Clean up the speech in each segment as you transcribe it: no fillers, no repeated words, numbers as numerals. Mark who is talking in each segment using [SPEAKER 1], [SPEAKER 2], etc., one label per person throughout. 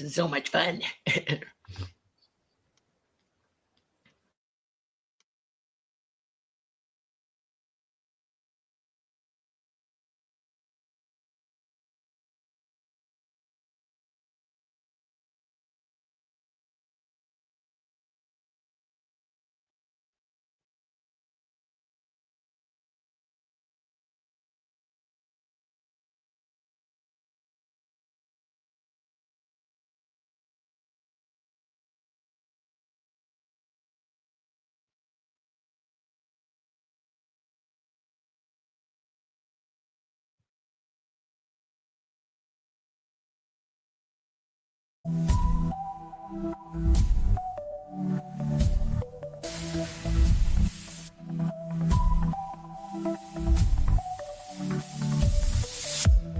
[SPEAKER 1] This is so much fun.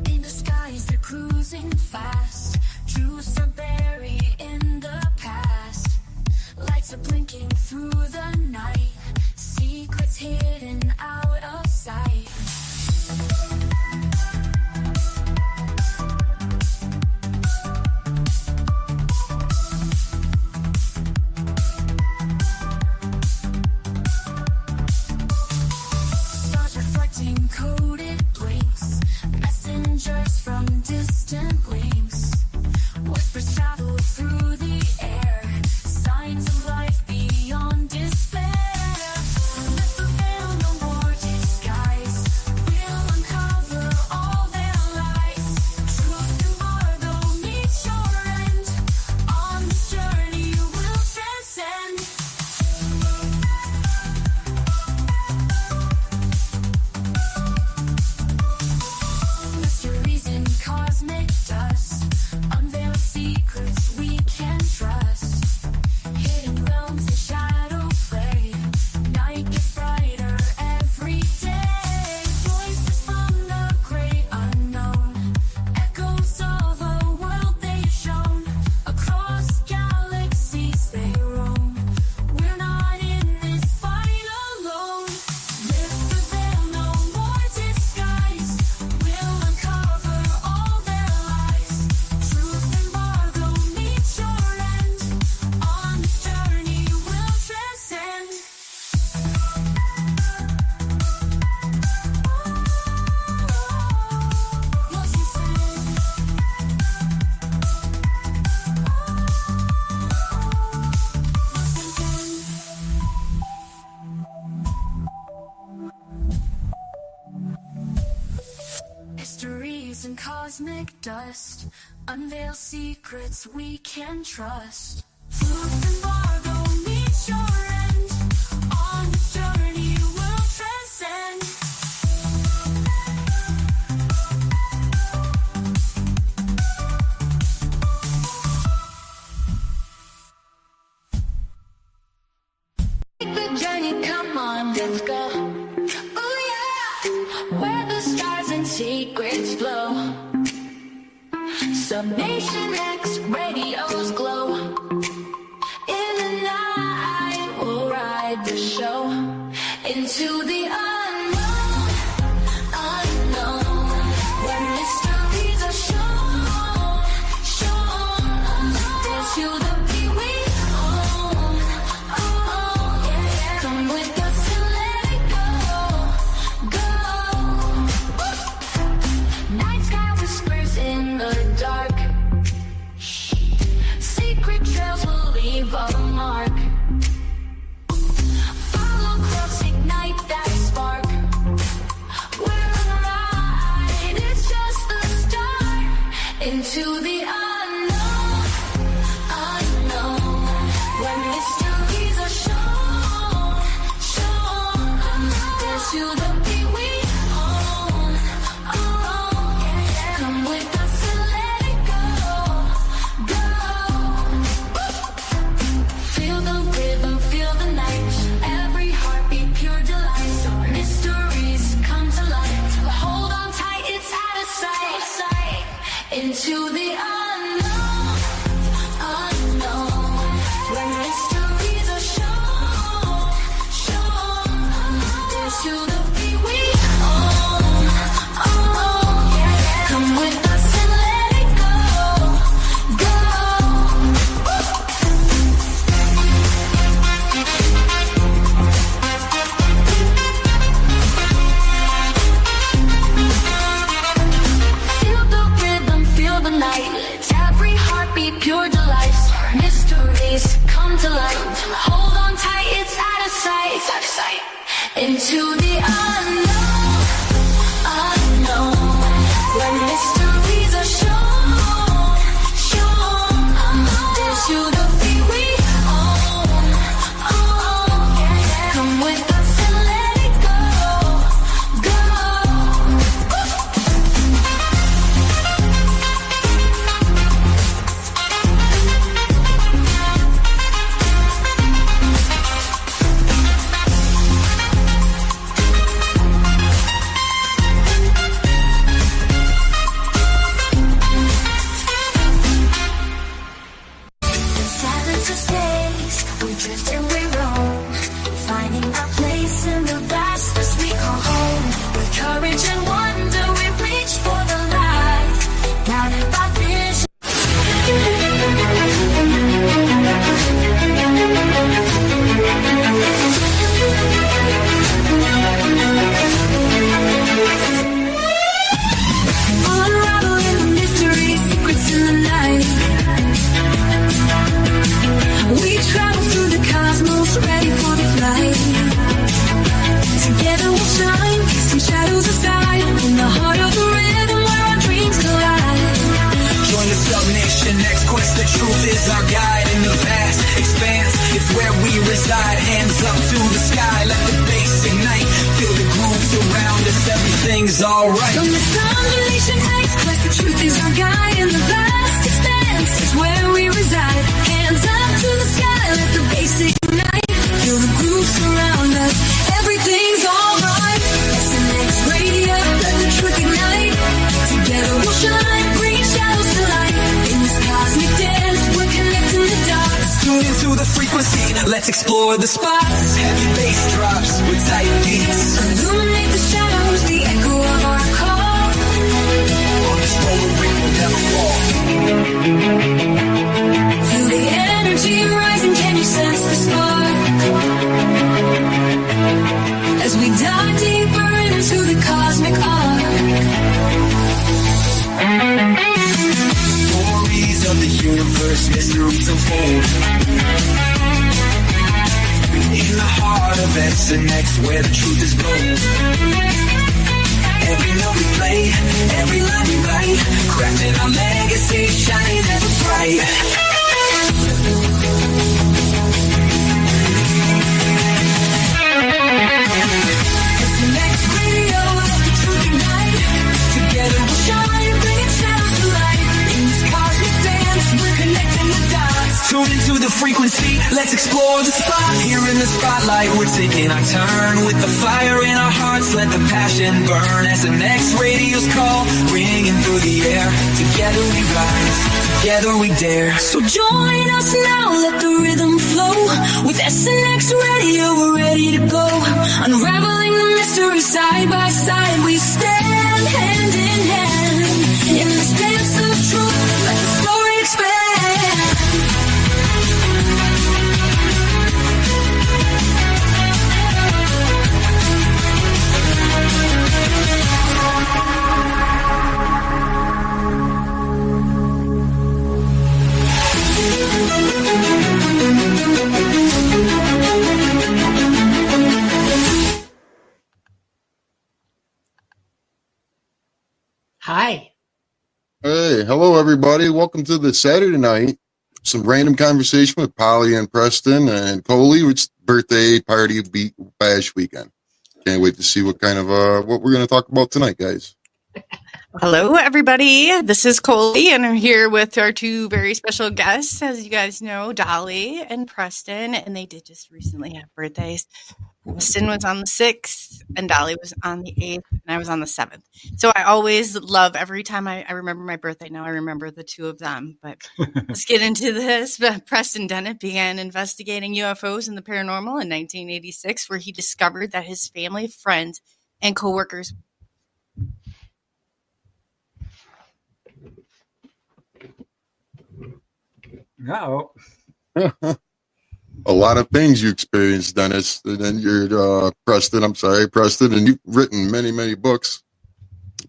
[SPEAKER 2] In the skies, they're cruising fast. Truths are buried in the past. Lights are blinking through the night. Secrets hidden out of sight. Stars reflecting coded blinks. Messengers from distant links. Whispers travel through the air. Signs of life beyond despair. Let the veil no more disguise. We'll uncover all their lies. Truth embargo meets your end. On this journey you will transcend. Mysteries in cosmic dust. Unveil secrets we can trust. Hidden realms in shadow play. Night gets brighter every day. Voices from the great unknown. Echoes of a world they've shown. Across galaxies they roam. We're not in this fight alone. Lift the veil, no more disguise. We'll uncover all their lies. Truth embargo meets your end. On this journey we'll transcend. Histories and cosmic dust. Unveil secrets we can trust. Truth embargo meets your end. On this journey we'll transcend. Take the journey, come on, let's go. Oh yeah, where the stars and secrets flow. Subnation X radios glow. In the night we'll ride the show into the unknown, unknown, where mysteries are shown. Dance to the beat we own. Oh, yeah. Come with us and let it go, go. Night sky whispers in the dark. Secret trails will leave a mark. Follow close, ignite that spark. We're on a ride, it's just the start. Into the unknown, unknown, where mysteries are shown. Dance to the beat we own. Oh, yeah. Come with us and let it go, go. Feel the rhythm, feel the night. Every heartbeat, pure delight. So mysteries come to light. Hold on tight, it's out of sight. Into the unknown, unknown, where mysteries are shown. Dance to the beat we own. Oh, yeah. Come with us and let it go, go. mysteries come to light. Hold on tight, it's out of sight. It's out of sight. Into the unknown, unknown. When mysteries are shown, shown. Into the feet we own, own. Come with us and let it go, go. Silence of space, we drift and we roam, finding our place in the vastness we call home. With courage and wonder, we reach for the light, guided by vision. Unraveling the mysteries, secrets in the night. We travel through the cosmos, ready for the flight. Together we'll shine, casting shadows aside, in the heart of the rhythm where our dreams collide.
[SPEAKER 1] Join the submission, next quest, the truth is our guide. In the vast expanse, it's where we reside. Hands up to the sky, let the bass ignite. Feel the grooves around us, everything's alright.
[SPEAKER 2] From the combination X quest, the truth is our guide. In the vast expanse, it's where we reside. Hands up to the sky, let the bass ignite. Feel the grooves surround us, everything's alright. SNX radio, let the truth ignite. Together we'll shine, bringing shadows to light. In this cosmic dance, we're connecting the dots.
[SPEAKER 1] Tune into the frequency, let's explore the spots. Heavy bass drops with tight beats.
[SPEAKER 2] Illuminate the shadows, the echo of our call.
[SPEAKER 1] On this road we will never fall.
[SPEAKER 2] Feel the energy rising, can you sense the spark? As we dive deeper into the cosmic arc.
[SPEAKER 1] Stories of the universe, mysteries unfold. In the heart of SNX, where the truth is gold. Every note we play, every line we write, crafting our legacy, shining ever bright.
[SPEAKER 2] SNX radio, let the truth ignite. Together we'll shine, bringing shadows to light. In this cosmic dance, we're connecting the dots.
[SPEAKER 1] Tune into the frequency, let's explore the spot. Here in the spotlight, we're taking our turn. With the fire in our hearts, let the passion burn. SNX radio's call, ringing through the air. Together we rise, together we dare.
[SPEAKER 2] So join us now, let the rhythm flow. With SNX radio, we're ready to go. Unraveling the mystery side by side, we stand hand in hand. In this dance of truth, let the story expand.
[SPEAKER 3] Hi.
[SPEAKER 4] Hey, hello everybody. Welcome to the Saturday night. Some random conversation with Polly and Preston and Coley, which birthday party bash weekend. Can't wait to see what kind of what we're going to talk about tonight, guys.
[SPEAKER 3] Hello, everybody. This is Coley, and I'm here with our two very special guests, as you guys know, Dolly and Preston, and they did just recently have birthdays. Preston was on the 6th, and Dolly was on the 8th, and I was on the 7th. So I always love, every time I remember my birthday, now I remember the two of them. But let's get into this. Preston Dennett began investigating UFOs and the paranormal in 1986, where he discovered that his family, friends, and coworkers
[SPEAKER 5] No.
[SPEAKER 4] A lot of things you experienced, Dennis. And then you're Preston, and you've written many, many books.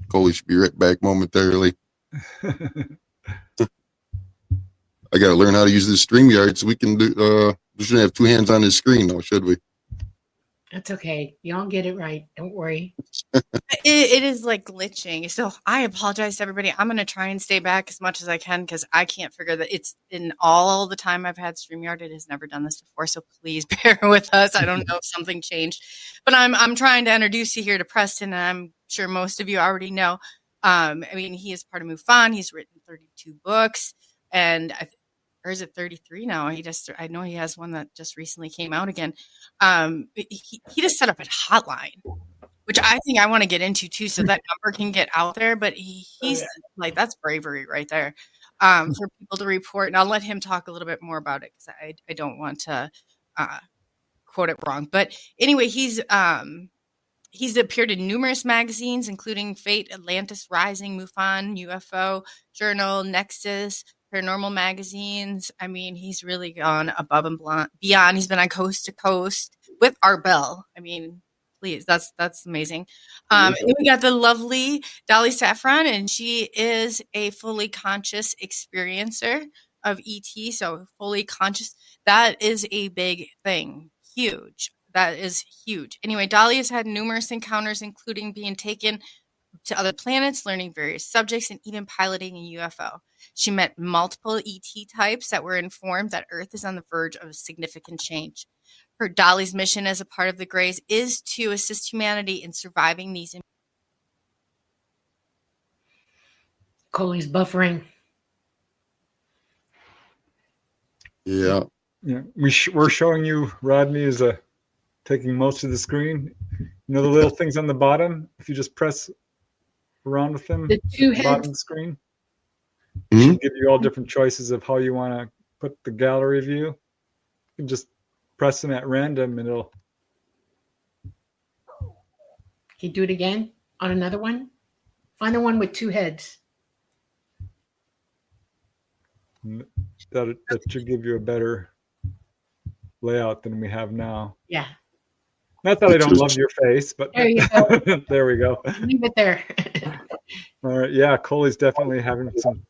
[SPEAKER 4] Coley should be right back momentarily. I got to learn how to use this StreamYard so we can do. We shouldn't have two hands on the screen, though, should we?
[SPEAKER 5] That's okay. Y'all get it right. Don't worry.
[SPEAKER 3] It is like glitching. So I apologize to everybody. I'm going to try and stay back as much as I can because I can't figure that. It's in all the time I've had StreamYard. It has never done this before. So please bear with us. I don't know if something changed, but I'm trying to introduce you here to Preston. And I'm sure most of you already know. I mean, he is part of MUFON. He's written 32 books, and or is it 33 now? I know he has one that just recently came out again. He just set up a hotline, which I think I want to get into too, so that number can get out there. But he's like, that's bravery right there, for people to report. And I'll let him talk a little bit more about it because I don't want to quote it wrong. But anyway, he's appeared in numerous magazines, including Fate, Atlantis Rising, MUFON, UFO Journal, Nexus, Paranormal magazines. I mean, he's really gone above and beyond. He's been on Coast to Coast with Art Bell. I mean, please, that's amazing. And then we got the lovely Dolly Safran, and she is a fully conscious experiencer of ET. So fully conscious, that is a big thing. Huge. That is huge. Anyway, Dolly has had numerous encounters, including being taken to other planets, learning various subjects, and even piloting a UFO. She met multiple ET types that were informed that Earth is on the verge of a significant change. Her Dolly's mission as a part of the Greys is to assist humanity in surviving these.
[SPEAKER 5] Coley's buffering.
[SPEAKER 4] Yeah.
[SPEAKER 6] Yeah, we're showing you Rodney is taking most of the screen. You know the little things on the bottom? If you just press around with them,
[SPEAKER 5] The two
[SPEAKER 6] bottom of
[SPEAKER 5] heads.
[SPEAKER 6] the screen,
[SPEAKER 4] Mhm.
[SPEAKER 6] it'll give you all different choices of how you want to put the gallery view. You can just press them at random and it'll.
[SPEAKER 5] Can you do it again on another one? Find the one with two heads.
[SPEAKER 6] That should give you a better layout than we have now.
[SPEAKER 5] Yeah.
[SPEAKER 6] Not that I don't love your face, but
[SPEAKER 5] There you go.
[SPEAKER 6] there we go.
[SPEAKER 5] Leave it there.
[SPEAKER 6] All right, yeah, Coley's definitely having some.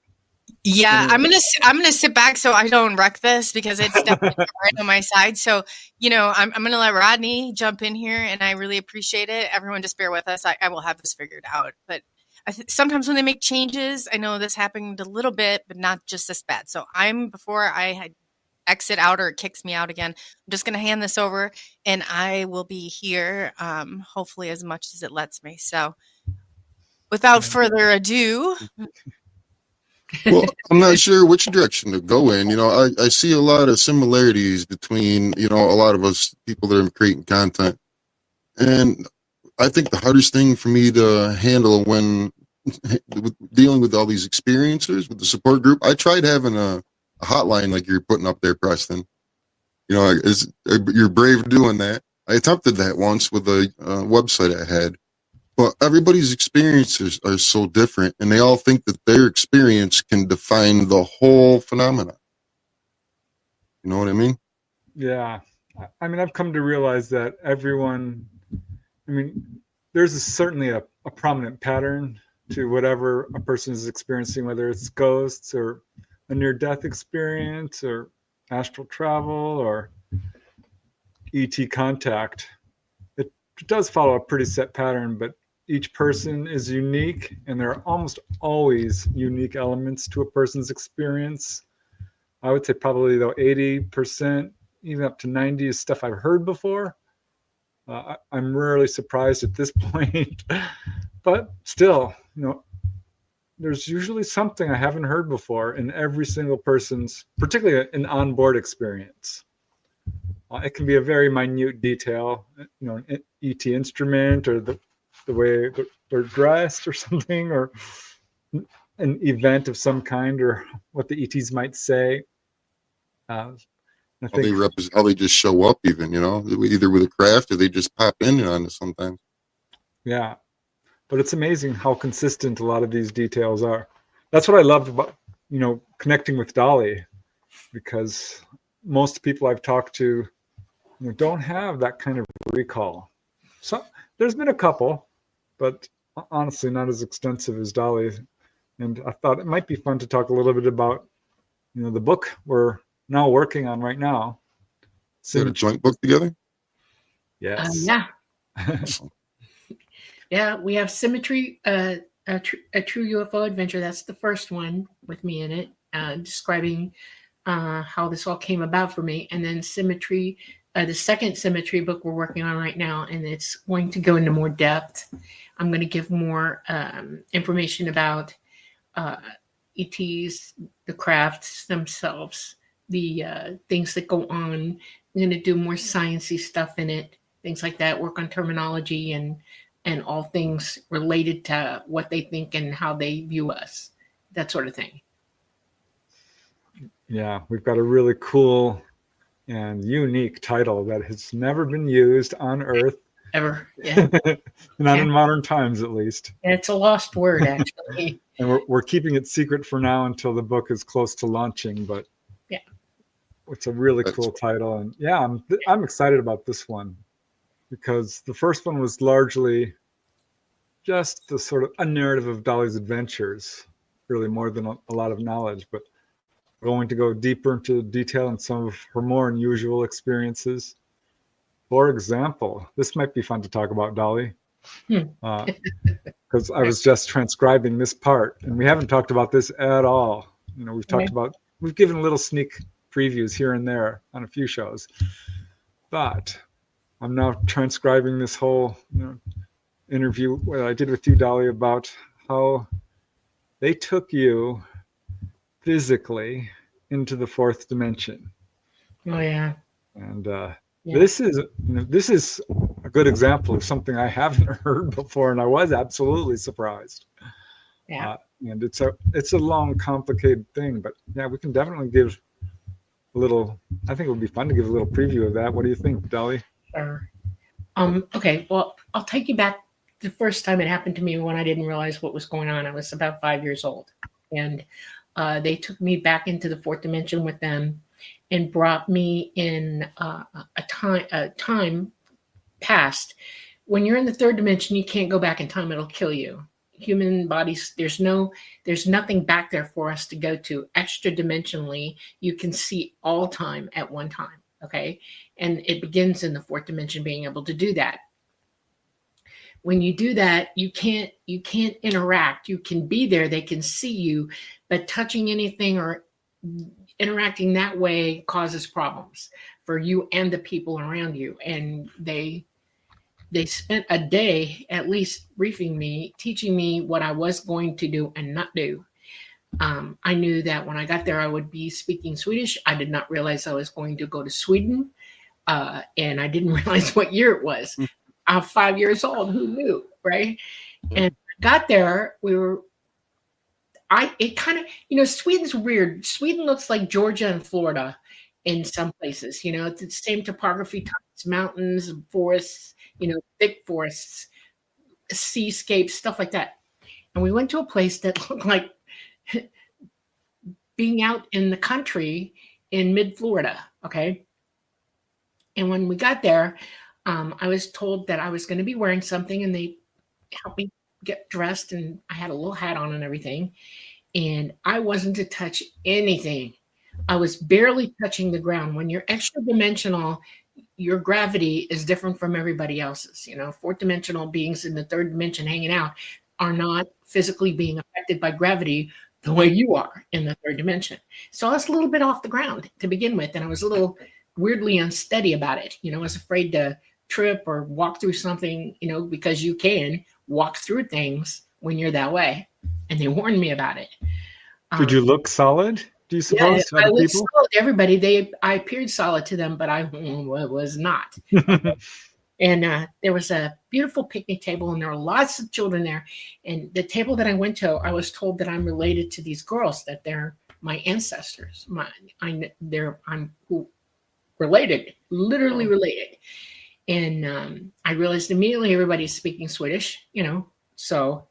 [SPEAKER 3] Yeah, I'm gonna sit back so I don't wreck this because it's definitely right on my side. So, I'm gonna let Rodney jump in here, and I really appreciate it. Everyone, just bear with us. I will have this figured out. But sometimes when they make changes, I know this happened a little bit, but not just this bad. So before I had exit out or it kicks me out again, I'm just gonna hand this over, and I will be here, hopefully as much as it lets me. So, without further ado.
[SPEAKER 4] Well, I'm not sure which direction to go in. I see a lot of similarities between, a lot of us people that are creating content. And I think the hardest thing for me to handle when dealing with all these experiencers with the support group, I tried having a hotline like you're putting up there, Preston. You're brave doing that. I attempted that once with a website I had. But everybody's experiences are so different, and they all think that their experience can define the whole phenomenon. You know what I mean?
[SPEAKER 6] Yeah. I mean, I've come to realize that there's certainly a prominent pattern to whatever a person is experiencing, whether it's ghosts or a near-death experience or astral travel or ET contact. It does follow a pretty set pattern, but each person is unique, and there are almost always unique elements to a person's experience. I would say probably, though, 80%, even up to 90% is stuff I've heard before. I'm rarely surprised at this point, but still, there's usually something I haven't heard before in every single person's, particularly an onboard experience. It can be a very minute detail, an ET instrument or the way they're dressed or something, or an event of some kind, or what the ETs might say.
[SPEAKER 4] How they just show up, even, either with a craft or they just pop in on it sometimes.
[SPEAKER 6] Yeah, but it's amazing how consistent a lot of these details are. That's what I loved about, connecting with Dolly, because most people I've talked to don't have that kind of recall. So there's been a couple, but honestly not as extensive as Dolly. And I thought it might be fun to talk a little bit about the book we're now working on right now.
[SPEAKER 4] Got a joint book together?
[SPEAKER 6] Yes.
[SPEAKER 5] Yeah. Yeah, we have Symmetry, a True UFO Adventure. That's the first one with me in it, describing how this all came about for me. And then Symmetry, the second Symmetry book we're working on right now, and it's going to go into more depth. I'm going to give more information about ETs, the crafts themselves, the things that go on. I'm going to do more sciencey stuff in it, things like that, work on terminology and all things related to what they think and how they view us, that sort of thing.
[SPEAKER 6] Yeah, we've got a really cool and unique title that has never been used on Earth.
[SPEAKER 5] Ever. Yeah.
[SPEAKER 6] Not in modern times, at least.
[SPEAKER 5] And it's a lost word, actually.
[SPEAKER 6] And we're keeping it secret for now until the book is close to launching, but
[SPEAKER 5] yeah,
[SPEAKER 6] it's a really cool title. And yeah, I'm excited about this one because the first one was largely just the sort of a narrative of Dolly's adventures, really more than a lot of knowledge, but we're going to go deeper into detail in some of her more unusual experiences. For example, this might be fun to talk about, Dolly, because I was just transcribing this part, and we haven't talked about this at all. We've given little sneak previews here and there on a few shows, but I'm now transcribing this whole interview what I did with you, Dolly, about how they took you physically into the fourth dimension.
[SPEAKER 5] Oh yeah.
[SPEAKER 6] And this is a good example of something I haven't heard before, and I was absolutely surprised.
[SPEAKER 5] Yeah.
[SPEAKER 6] And it's a long, complicated thing, but yeah, we can definitely give a little. I think it would be fun to give a little preview of that. What do you think, Dolly?
[SPEAKER 5] Sure. Okay. Well, I'll take you back. The first time it happened to me when I didn't realize what was going on. I was about 5 years old, and they took me back into the fourth dimension with them and brought me in a time past. When you're in the third dimension, you can't go back in time. It'll kill you. Human bodies, there's nothing back there for us to go to. Extra dimensionally, you can see all time at one time. Okay. And it begins in the fourth dimension being able to do that. When you do that, you can't interact. You can be there, they can see you, but touching anything or interacting that way causes problems for you and the people around you. And they spent a day at least briefing me, teaching me what I was going to do and not do. I knew that when I got there, I would be speaking Swedish. I did not realize I was going to go to Sweden. And I didn't realize what year it was. I'm 5 years old. Who knew, right? And I got there. Sweden's weird. Sweden looks like Georgia and Florida in some places. It's the same topography, types, mountains, forests, thick forests, seascapes, stuff like that. And we went to a place that looked like being out in the country in mid-Florida, okay? And when we got there, I was told that I was going to be wearing something, and they helped me get dressed, and I had a little hat on and everything, and I wasn't to touch anything. I was barely touching the ground. When you're extra dimensional, your gravity is different from everybody else's. Fourth dimensional beings in the third dimension hanging out are not physically being affected by gravity the way you are in the third dimension. So I was a little bit off the ground to begin with, and I was a little weirdly unsteady about it. I was afraid to trip or walk through something, because you can walk through things when you're that way. And they warned me about it.
[SPEAKER 6] Did you look solid? Do you suppose?
[SPEAKER 5] Yeah, I looked solid to everybody. I appeared solid to them, but I was not. And there was a beautiful picnic table, and there were lots of children there. And the table that I went to, I was told that I'm related to these girls, that they're my ancestors. I'm related, literally related. And I realized immediately everybody's speaking Swedish, So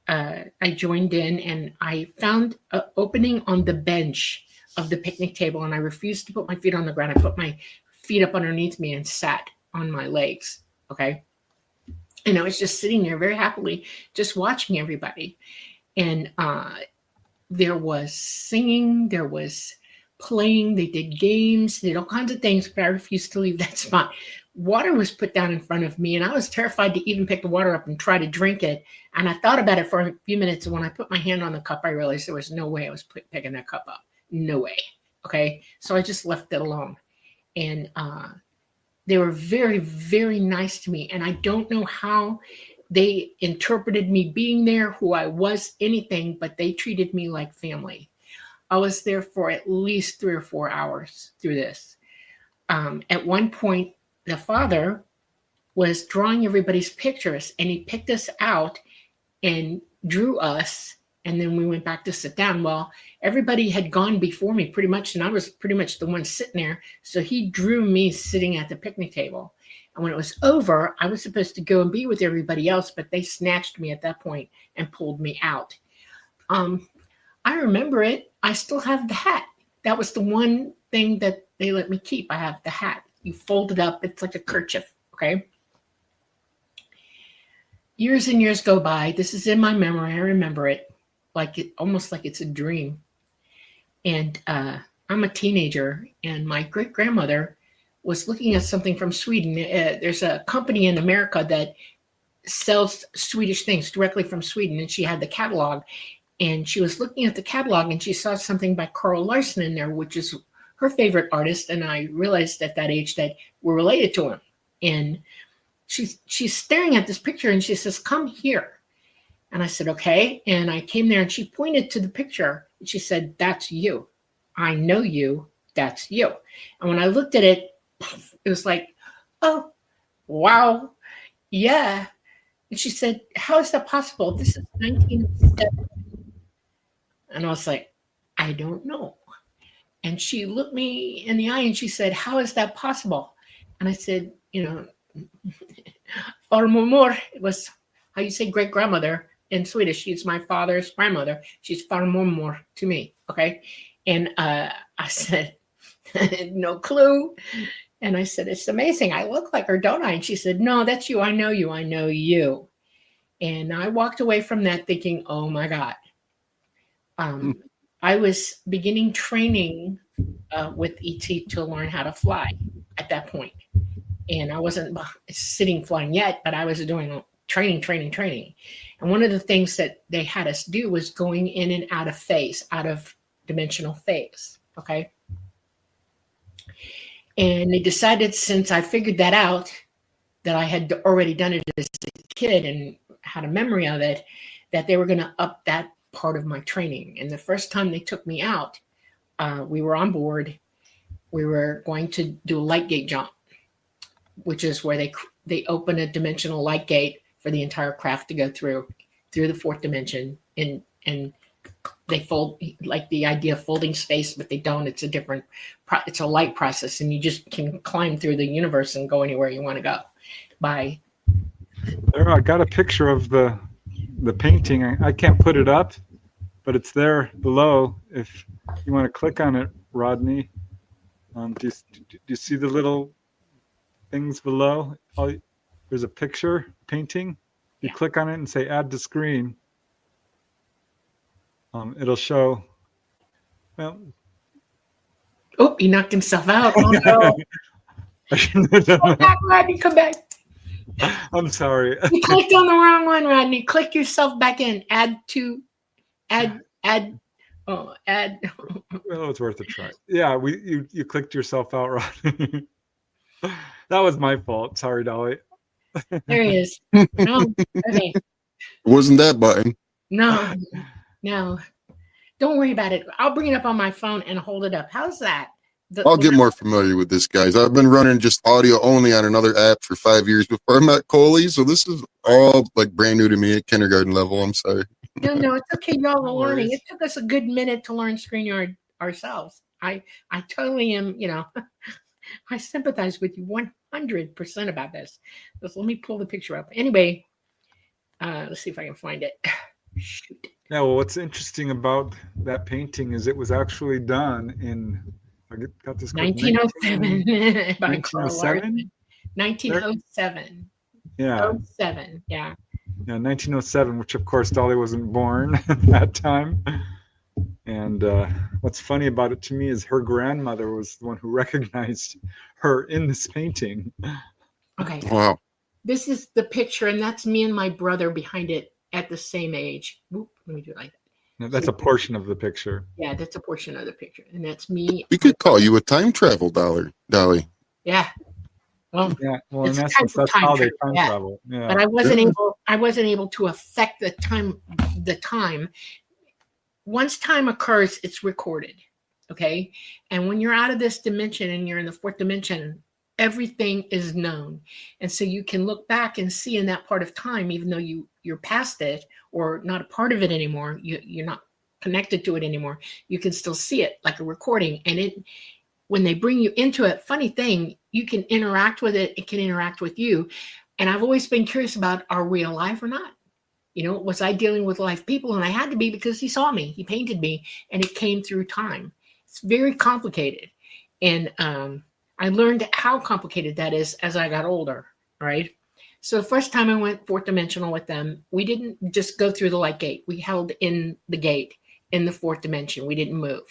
[SPEAKER 5] I joined in, and I found an opening on the bench of the picnic table, and I refused to put my feet on the ground. I put my feet up underneath me and sat on my legs. Okay. And I was just sitting there very happily, just watching everybody. And there was singing, there was playing, they did games, they did all kinds of things, but I refused to leave that spot. Water was put down in front of me, and I was terrified to even pick the water up and try to drink it. And I thought about it for a few minutes, and when I put my hand on the cup, I realized there was no way I was picking that cup up. No way. Okay, so I just left it alone. And they were very, very nice to me, and I don't know how they interpreted me being there, who I was, anything, but they treated me like family. I was there for at least 3 or 4 hours through this. At one point, the father was drawing everybody's pictures, and he picked us out and drew us, and then we went back to sit down. Well, everybody had gone before me pretty much, and I was pretty much the one sitting there, so he drew me sitting at the picnic table. And when it was over, I was supposed to go and be with everybody else, but they snatched me at that point and pulled me out. I remember it. I still have the hat. That was the one thing that they let me keep. I have the hat. You fold it up. It's like a kerchief, okay? Years and years go by. This is in my memory. I remember it almost like it's a dream. And I'm a teenager, and my great-grandmother was looking at something from Sweden. There's a company in America that sells Swedish things directly from Sweden, and she had the catalog. And she was looking at the catalog, and she saw something by Carl Larson in there, which is her favorite artist. And I realized at that age that we're related to him. And she's staring at this picture, and she says, "Come here." And I said, "Okay." And I came there, and she pointed to the picture, and she said, "That's you. I know you. That's you." And when I looked at it, it was like, "Oh, wow. Yeah." And she said, "How is that possible? This is 1907. And I was like, "I don't know." And she looked me in the eye, and she said, "How is that possible?" And I said, farmor, it was how you say great grandmother in Swedish. She's my father's grandmother. She's farmor to me. Okay. And I said, "No clue." And I said, "It's amazing. I look like her, don't I?" And she said, "No, that's you. I know you. I know you." And I walked away from that thinking, oh my God. I was beginning training with ET to learn how to fly at that point. And I wasn't sitting flying yet, but I was doing training. And one of the things that they had us do was going in and out of phase, out of dimensional phase. Okay. And they decided, since I figured that out, that I had already done it as a kid and had a memory of it, that they were going to up that part of my training. And the first time they took me out, we were on board. We were going to do a light gate jump, which is where they open a dimensional light gate for the entire craft to go through the fourth dimension. And they fold, like the idea of folding space, but they don't. It's it's a light process, and you just can climb through the universe and go anywhere you want to go. I
[SPEAKER 6] got a picture of the painting. I can't put it up, but it's there below if you want to click on it, Rodney. Do you see the little things below? There's a picture painting. You click on it and say add to screen. It'll show. Well,
[SPEAKER 5] oh, he knocked himself out. Oh no! Come back, Rodney. Come back.
[SPEAKER 6] I'm sorry.
[SPEAKER 5] You clicked on the wrong one, Rodney. Click yourself back in. Add. Oh, add.
[SPEAKER 6] Well, it's worth a try. Yeah, you clicked yourself out, Rodney. That was my fault. Sorry, Dolly.
[SPEAKER 5] There he is. No, okay.
[SPEAKER 4] It wasn't that button.
[SPEAKER 5] No. Don't worry about it. I'll bring it up on my phone and hold it up. How's that?
[SPEAKER 4] I'll get more familiar with this, guys. I've been running just audio only on another app for 5 years before I met Coley, so this is all like brand new to me at kindergarten level. I'm sorry.
[SPEAKER 5] No, it's okay. Y'all are learning. It took us a good minute to learn StreamYard ourselves. I totally am, I sympathize with you 100% about this. Just let me pull the picture up. Anyway, let's see if I can find it. Shoot.
[SPEAKER 6] Yeah, well, what's interesting about that painting is it was actually done in, I got this
[SPEAKER 5] 1907.
[SPEAKER 6] 1907?
[SPEAKER 5] 1907.
[SPEAKER 6] Yeah.
[SPEAKER 5] 07, yeah.
[SPEAKER 6] Yeah, 1907, which of course Dolly wasn't born at that time. And what's funny about it to me is her grandmother was the one who recognized her in this painting.
[SPEAKER 5] Okay.
[SPEAKER 4] Wow.
[SPEAKER 5] This is the picture, and that's me and my brother behind it at the same age. Whoop, let me do it like that.
[SPEAKER 6] Now, that's a portion of the picture.
[SPEAKER 5] Yeah, that's a portion of the picture. And that's me.
[SPEAKER 4] We could call you a time travel Dolly.
[SPEAKER 5] Yeah. Well,
[SPEAKER 6] Yeah, well, in
[SPEAKER 5] it's
[SPEAKER 6] essence,
[SPEAKER 5] time
[SPEAKER 6] that's how they
[SPEAKER 5] travel,
[SPEAKER 6] time
[SPEAKER 5] yeah.
[SPEAKER 6] travel. Yeah.
[SPEAKER 5] but I wasn't able to affect the time. Once time occurs, it's recorded. Okay. And when you're out of this dimension and you're in the fourth dimension, everything is known. And so you can look back and see in that part of time, even though you're past it or not a part of it anymore, you're not connected to it anymore, you can still see it like a recording. And when they bring you into it, funny thing, you can interact with it, it can interact with you. And I've always been curious about, are we alive or not? Was I dealing with live people? And I had to be, because he saw me, he painted me, and it came through time. It's very complicated. And I learned how complicated that is as I got older, right? So the first time I went fourth dimensional with them, we didn't just go through the light gate. We held in the gate in the fourth dimension. We didn't move.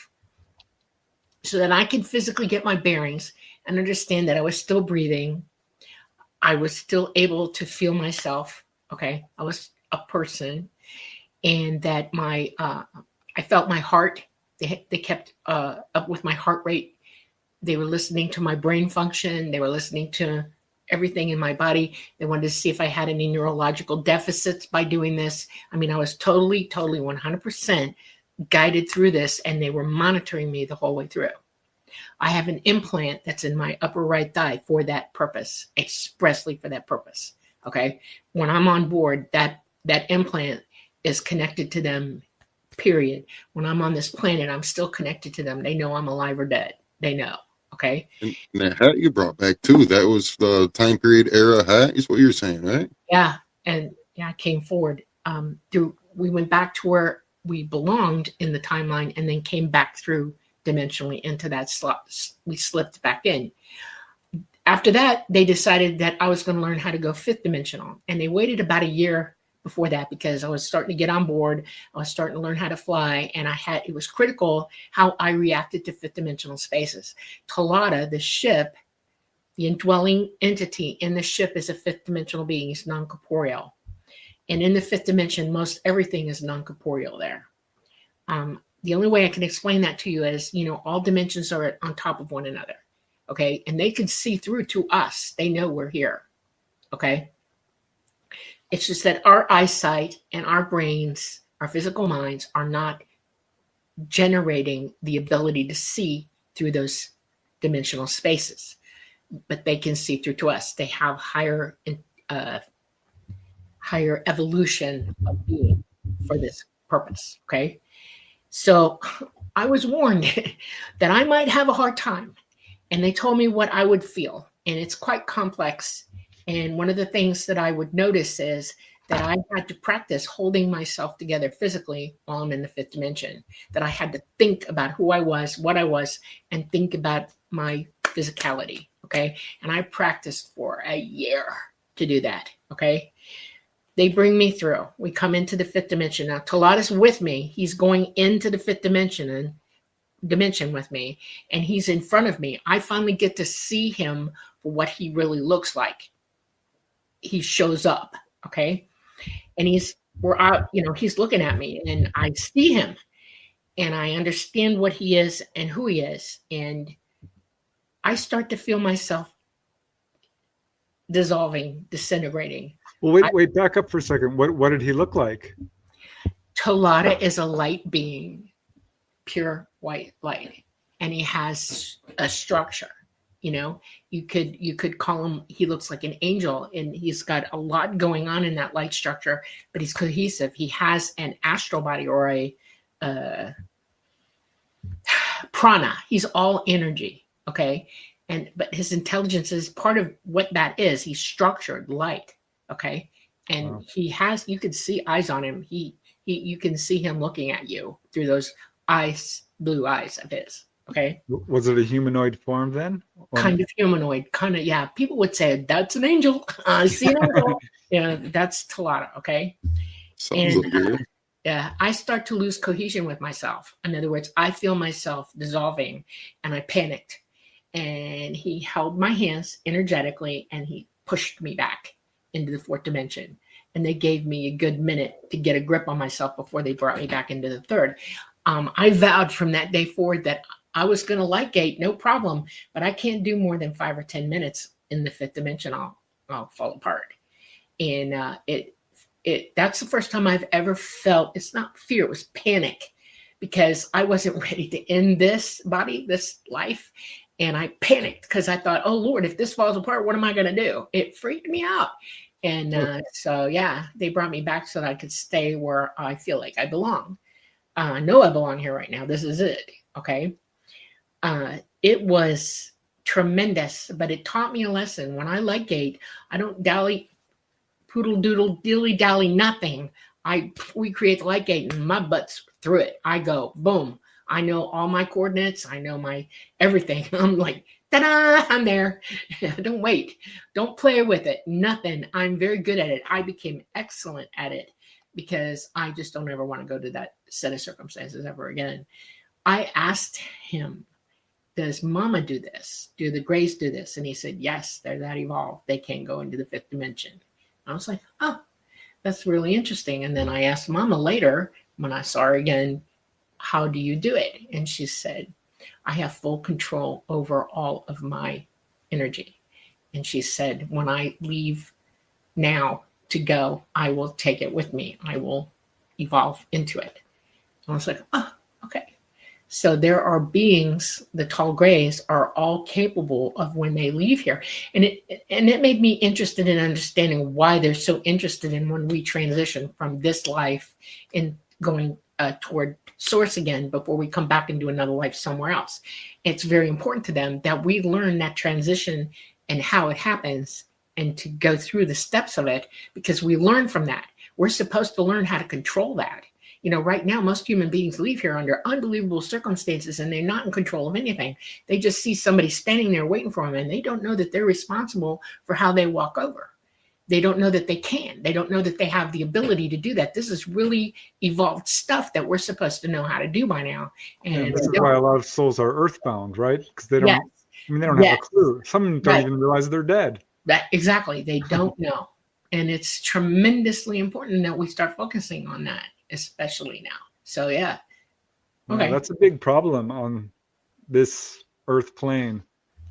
[SPEAKER 5] So that I could physically get my bearings and understand that I was still breathing. I was still able to feel myself. Okay. I was a person, and that I felt my heart. They kept up with my heart rate. They were listening to my brain function. They were listening to everything in my body. They wanted to see if I had any neurological deficits by doing this. I mean, I was totally 100% guided through this, and they were monitoring me the whole way through. I have an implant that's in my upper right thigh for that purpose, expressly for that purpose. Okay. When I'm on board, that implant is connected to them, period. When I'm on this planet, I'm still connected to them. They know I'm alive or dead. They know. Okay.
[SPEAKER 4] And the hat you brought back too, that was the time period era hat, is what you're saying, right?
[SPEAKER 5] Yeah. And yeah, I came forward. We went back to where we belonged in the timeline, and then came back through dimensionally into that slot. We slipped back in. After that, they decided that I was going to learn how to go fifth dimensional. And they waited about a year before that, because I was starting to get on board. I was starting to learn how to fly, and it was critical how I reacted to fifth dimensional spaces. Talata, the ship, the indwelling entity in the ship, is a fifth dimensional being. He's non-corporeal. And in the fifth dimension, most everything is non-corporeal there. The only way I can explain that to you is, all dimensions are on top of one another. Okay. And they can see through to us. They know we're here. Okay. It's just that our eyesight and our brains, our physical minds, are not generating the ability to see through those dimensional spaces, but they can see through to us. They have higher evolution of being for this purpose. Okay. So I was warned that I might have a hard time, and they told me what I would feel, and it's quite complex. And one of the things that I would notice is that I had to practice holding myself together physically while I'm in the fifth dimension, that I had to think about who I was, what I was, and think about my physicality. Okay. And I practiced for a year to do that. Okay. They bring me through. We come into the fifth dimension. Now, Talata's with me. He's going into the fifth dimension with me, and he's in front of me. I finally get to see him for what he really looks like. He shows up, okay? And he's looking at me, and I see him, and I understand what he is and who he is. And I start to feel myself dissolving, disintegrating.
[SPEAKER 6] Well, wait, back up for a second. What did he look like?
[SPEAKER 5] Talata is a light being, pure white light, and he has a structure. You could call him, he looks like an angel, and he's got a lot going on in that light structure, but he's cohesive. He has an astral body, or a prana. He's all energy. Okay. But his intelligence is part of what that is. He's structured light. Okay. And wow. You can see eyes on him. You can see him looking at you through those blue eyes of his. Okay.
[SPEAKER 6] Was it a humanoid form then?
[SPEAKER 5] Kind of humanoid, yeah. People would say that's an angel. I see an angel. Yeah, that's Talata. Okay.
[SPEAKER 4] Sounds weird.
[SPEAKER 5] Yeah, I start to lose cohesion with myself. In other words, I feel myself dissolving and I panicked. And he held my hands energetically and he pushed me back into the fourth dimension. And they gave me a good minute to get a grip on myself before they brought me back into the third. I vowed from that day forward that I was going to light gate, no problem, but I can't do more than 5 or 10 minutes in the fifth dimension. I'll fall apart. And that's the first time I've ever felt, it's not fear, it was panic, because I wasn't ready to end this body, this life. And I panicked because I thought, oh Lord, if this falls apart, what am I going to do? It freaked me out. And so, yeah, they brought me back so that I could stay where I feel like I belong. I know I belong here right now. This is it. Okay. It was tremendous, but it taught me a lesson. When I light gate, I don't dally, poodle doodle, dilly dally, nothing. We create the light gate and my butt's through it. I go, boom. I know all my coordinates. I know my everything. I'm like, ta-da, I'm there. Don't wait. Don't play with it. Nothing. I'm very good at it. I became excellent at it because I just don't ever want to go to that set of circumstances ever again. I asked him, does Mama do this? Do the Grays do this? And he said, yes, they're that evolved. They can go into the fifth dimension. I was like, oh, that's really interesting. And then I asked Mama later when I saw her again, how do you do it? And she said, I have full control over all of my energy. And she said, when I leave now to go, I will take it with me. I will evolve into it. I was like, oh, okay. So there are beings, the tall grays are all capable of when they leave here. And it made me interested in understanding why they're so interested in when we transition from this life and going toward source again before we come back into another life somewhere else. It's very important to them that we learn that transition and how it happens and to go through the steps of it, because we learn from that. We're supposed to learn how to control that. You know, right now, most human beings leave here under unbelievable circumstances and they're not in control of anything. They just see somebody standing there waiting for them and they don't know that they're responsible for how they walk over. They don't know that they can. They don't know that they have the ability to do that. This is really evolved stuff that we're supposed to know how to do by now. And
[SPEAKER 6] this is why a lot of souls are earthbound, right? Because they don't, I mean, they don't have a clue. Some don't even realize they're dead.
[SPEAKER 5] Exactly. They don't know. And it's tremendously important that we start focusing on that, especially now. So, yeah. Okay.
[SPEAKER 6] Yeah, that's a big problem on this earth plane.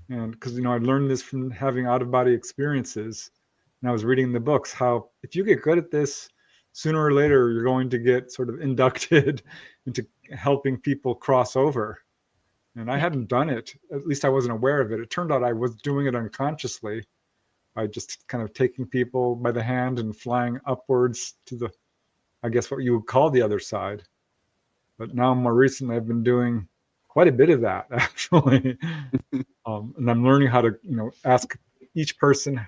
[SPEAKER 6] And because, I learned this from having out-of-body experiences. And I was reading the books, how if you get good at this, sooner or later, you're going to get sort of inducted into helping people cross over. And I hadn't done it. At least I wasn't aware of it. It turned out I was doing it unconsciously by just kind of taking people by the hand and flying upwards to the, I guess what you would call the other side. But now more recently, I've been doing quite a bit of that, actually. And I'm learning how to, ask each person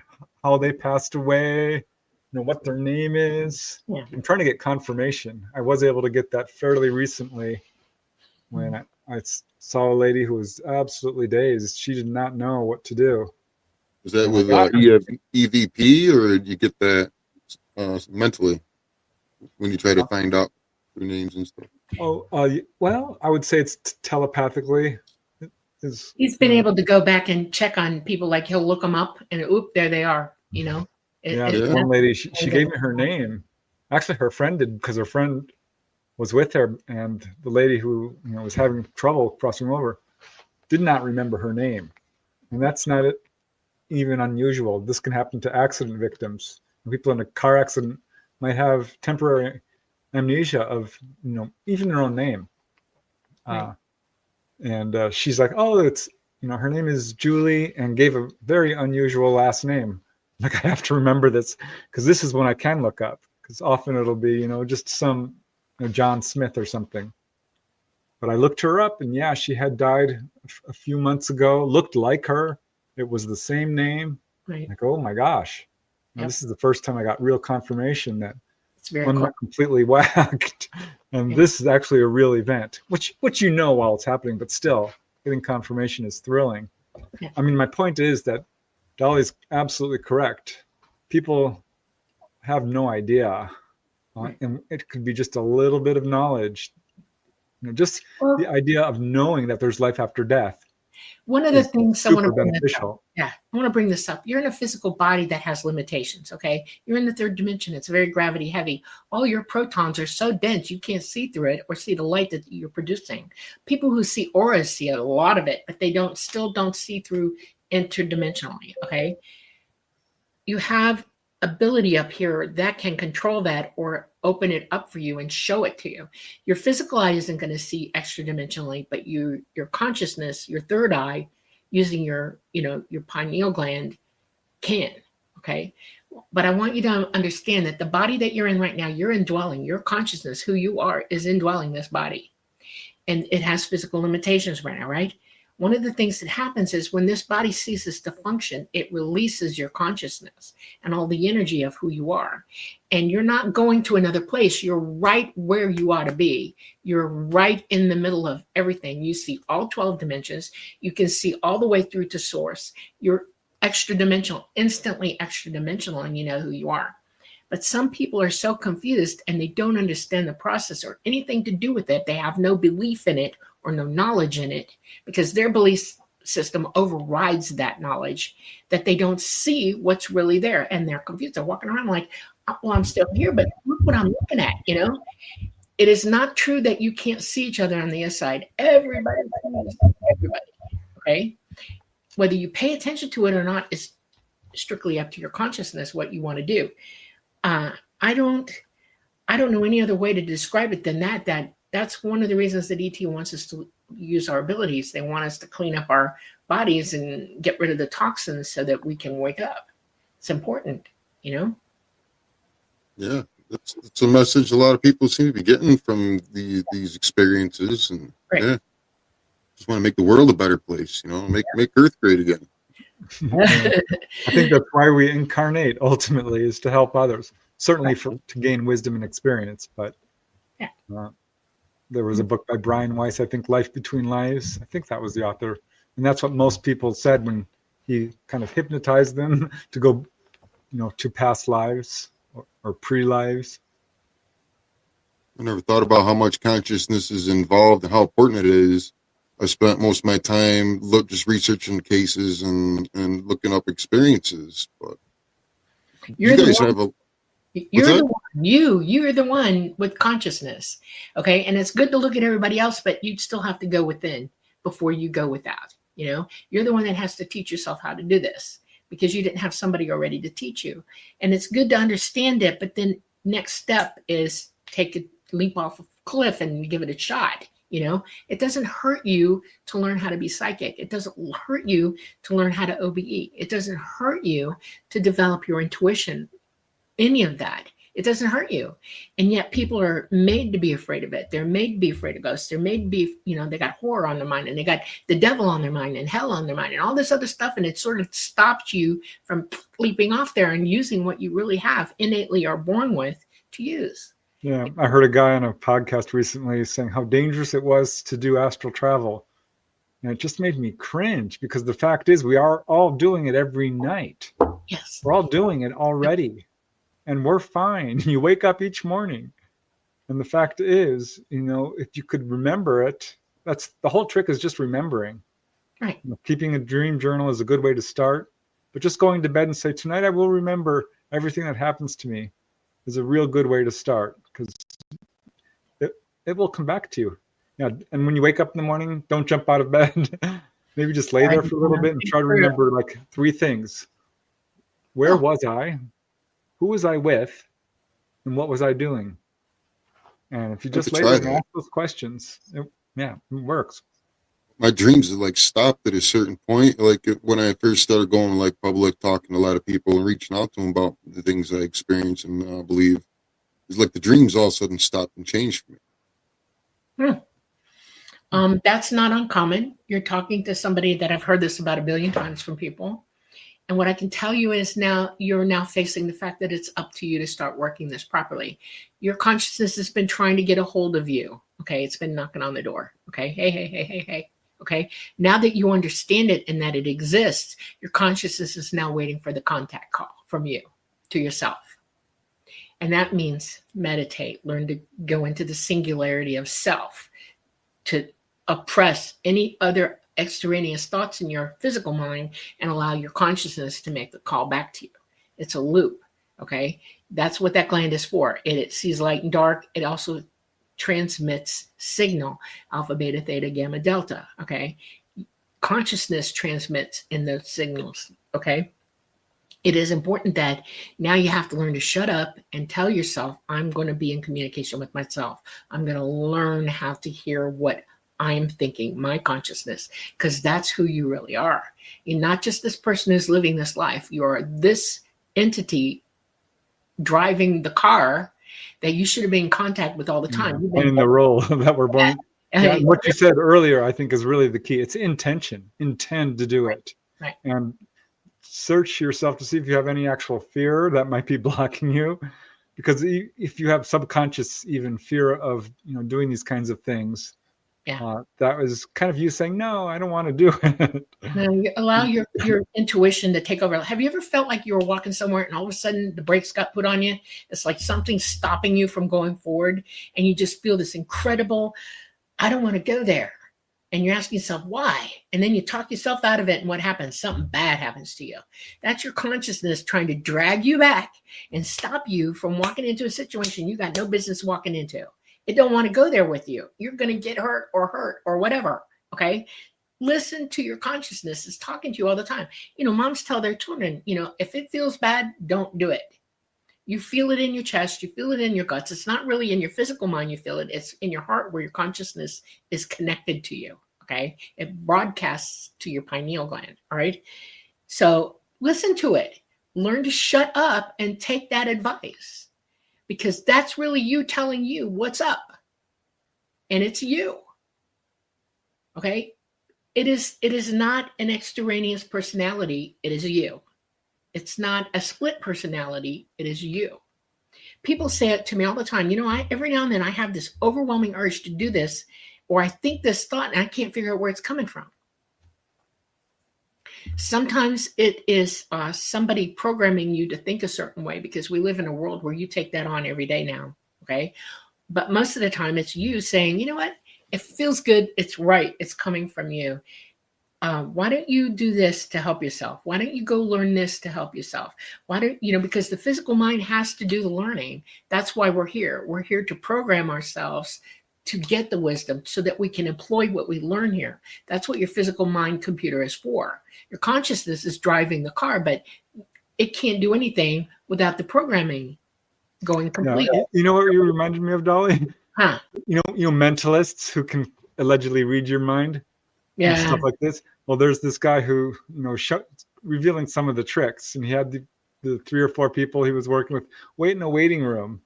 [SPEAKER 6] how they passed away, what their name is. Yeah. I'm trying to get confirmation. I was able to get that fairly recently when I saw a lady who was absolutely dazed. She did not know what to do.
[SPEAKER 4] Is that with EVP, or did you get that mentally when you try to find out their names and stuff?
[SPEAKER 6] Well, I would say it's telepathically.
[SPEAKER 5] He's been able to go back and check on people, like he'll look them up and oop, there they are,
[SPEAKER 6] One lady, she gave me her name. Actually, her friend did, because her friend was with her, and the lady who was having trouble crossing over did not remember her name. And that's not even unusual. This can happen to accident victims. People in a car accident might have temporary amnesia of even their own name. Right. And she's like, oh, it's her name is Julie, and gave a very unusual last name. Like, I have to remember this, because this is when I can look up, because often it'll be just some John Smith or something. But I looked her up, and yeah, she had died a few months ago. Looked like her. It was the same name.
[SPEAKER 5] Right.
[SPEAKER 6] Like, oh my gosh. Yep. This is the first time I got real confirmation that I'm not completely whacked. And this is actually a real event, which while it's happening, but still getting confirmation is thrilling.
[SPEAKER 5] Yeah.
[SPEAKER 6] I mean, my point is that Dolly's absolutely correct. People have no idea And it could be just a little bit of knowledge, just
[SPEAKER 5] Well,
[SPEAKER 6] the idea of knowing that there's life after death
[SPEAKER 5] one of the
[SPEAKER 6] is
[SPEAKER 5] things I want to
[SPEAKER 6] super
[SPEAKER 5] bring this up.
[SPEAKER 6] beneficial.
[SPEAKER 5] Yeah, I want to bring this up. You're in a physical body that has limitations, okay? You're in the third dimension. It's very gravity heavy. All your protons are so dense you can't see through it or see the light that you're producing. People who see auras see a lot of it, but they still don't see through interdimensionally, okay? You have ability up here that can control that or open it up for you and show it to you. Your physical eye isn't going to see extra dimensionally, but your consciousness, your third eye, using your pineal gland can, okay? But I want you to understand that the body that you're in right now, you're indwelling, your consciousness, who you are, is indwelling this body. And it has physical limitations right now, right? One of the things that happens is when this body ceases to function, it releases your consciousness and all the energy of who you are. And you're not going to another place. You're right where you ought to be. You're right in the middle of everything. You see all 12 dimensions. You can see all the way through to source. You're extra dimensional, instantly extra dimensional, and you know who you are. But some people are so confused and they don't understand the process or anything to do with it. They have no belief in it or no knowledge in it because their belief system overrides that knowledge, that they don't see what's really there. And they're confused. They're walking around like, well, I'm still here, but look what I'm looking at, you know? It is not true that you can't see each other on the inside. Everybody sees everybody, okay? Whether you pay attention to it or not is strictly up to your consciousness, what you want to do. I don't know any other way to describe it than that's one of the reasons that ET wants us to use our abilities. They want us to clean up our bodies and get rid of the toxins so that we can wake up. It's important, you know?
[SPEAKER 4] Yeah, that's a message a lot of people seem to be getting from these experiences. And
[SPEAKER 5] Right.
[SPEAKER 4] yeah, just want to make the world a better place, you know, make Earth great again.
[SPEAKER 6] I think that's why we incarnate ultimately, is to help others, certainly to gain wisdom and experience. But there was a book by Brian Weiss, I think, Life Between Lives. I think that was the author. And that's what most people said when he kind of hypnotized them to go, to past lives or pre-lives.
[SPEAKER 4] I never thought about how much consciousness is involved and how important it is. I spent most of my time just researching cases and looking up experiences. But
[SPEAKER 5] You're
[SPEAKER 4] you guys
[SPEAKER 5] the
[SPEAKER 4] have
[SPEAKER 5] one,
[SPEAKER 4] a
[SPEAKER 5] you're the one, you're the one with consciousness. Okay. And it's good to look at everybody else, but you still have to go within before you go without. You're the one that has to teach yourself how to do this because you didn't have somebody already to teach you. And it's good to understand it, but then next step is take a leap off a cliff and give it a shot. It doesn't hurt you to learn how to be psychic. It doesn't hurt you to learn how to OBE. It doesn't hurt you to develop your intuition, any of that. It doesn't hurt you. And yet people are made to be afraid of it. They're made to be afraid of ghosts. They're made to be, they got horror on their mind and they got the devil on their mind and hell on their mind and all this other stuff. And it sort of stops you from leaping off there and using what you really have innately are born with to use.
[SPEAKER 6] Yeah, I heard a guy on a podcast recently saying how dangerous it was to do astral travel. And it just made me cringe because the fact is we are all doing it every night.
[SPEAKER 5] Yes.
[SPEAKER 6] We're all doing it already. And we're fine. You wake up each morning. And the fact is, if you could remember it, that's the whole trick, is just remembering.
[SPEAKER 5] Right.
[SPEAKER 6] Keeping a dream journal is a good way to start. But just going to bed and say, tonight I will remember everything that happens to me, is a real good way to start, because it will come back to you. Yeah, and when you wake up in the morning, don't jump out of bed. Maybe just lay there for a little bit and try to remember like 3 things. Where was I? Who was I with? And what was I doing? And if you just lay there and ask those questions, it works.
[SPEAKER 4] My dreams have stopped at a certain point. When I first started going public, talking to a lot of people and reaching out to them about the things I experience and believe, it's like the dreams all of a sudden stopped and changed for me.
[SPEAKER 5] That's not uncommon. You're talking to somebody that I've heard this about 1 billion times from people. And what I can tell you is you're now facing the fact that it's up to you to start working this properly. Your consciousness has been trying to get a hold of you. Okay. It's been knocking on the door. Okay. Hey. Okay. Now that you understand it and that it exists, your consciousness is now waiting for the contact call from you to yourself. And that means meditate, learn to go into the singularity of self, to oppress any other extraneous thoughts in your physical mind and allow your consciousness to make the call back to you. It's a loop, okay? That's what that gland is for. It sees light and dark. It also transmits signal, alpha, beta, theta, gamma, delta, okay? Consciousness transmits in those signals, okay? It is important that now you have to learn to shut up and tell yourself, I'm going to be in communication with myself. I'm going to learn how to hear what I'm thinking, my consciousness, because that's who you really are. You're not just this person who's living this life. You're this entity driving the car that you should have been in contact with all the time. You've been
[SPEAKER 6] playing the role that we're born. Yeah, what you said earlier, I think, is really the key. It's intention. Intend to do it.
[SPEAKER 5] Right.
[SPEAKER 6] And search yourself to see if you have any actual fear that might be blocking you. Because if you have subconscious even fear of doing these kinds of things, that was kind of you saying, no, I don't want to do it.
[SPEAKER 5] Now you allow your intuition to take over. Have you ever felt like you were walking somewhere and all of a sudden the brakes got put on you? It's like something's stopping you from going forward, and you just feel this incredible, I don't want to go there. And you're asking yourself, why? And then you talk yourself out of it, and what happens? Something bad happens to you. That's your consciousness trying to drag you back and stop you from walking into a situation you got no business walking into. It don't want to go there with you. You're going to get hurt or whatever, okay? Listen to your consciousness. It's talking to you all the time. Moms tell their children, if it feels bad, don't do it. You feel it in your chest. You feel it in your guts. It's not really in your physical mind you feel it. It's in your heart where your consciousness is connected to you, okay? It broadcasts to your pineal gland, all right? So listen to it. Learn to shut up and take that advice, because that's really you telling you what's up. And it's you, okay? It is not an extraneous personality. It is you. It's not a split personality. It is you. People say it to me all the time. Every now and then I have this overwhelming urge to do this, or I think this thought and I can't figure out where it's coming from. Sometimes it is somebody programming you to think a certain way, because we live in a world where you take that on every day now, okay? But most of the time it's you saying, you know what? It feels good. It's right. It's coming from you. Why don't you do this to help yourself? Why don't you go learn this to help yourself? Why don't because the physical mind has to do the learning. That's why we're here. We're here to program ourselves to get the wisdom so that we can employ what we learn here. That's what your physical mind computer is for. Your consciousness is driving the car, but it can't do anything without the programming going completely.
[SPEAKER 6] Yeah. You know what you reminded me of, Dolly?
[SPEAKER 5] Huh?
[SPEAKER 6] Mentalists who can allegedly read your mind.
[SPEAKER 5] Yeah.
[SPEAKER 6] And stuff like this. Well, there's this guy who, revealing some of the tricks, and he had the 3 or 4 people he was working with wait in a waiting room.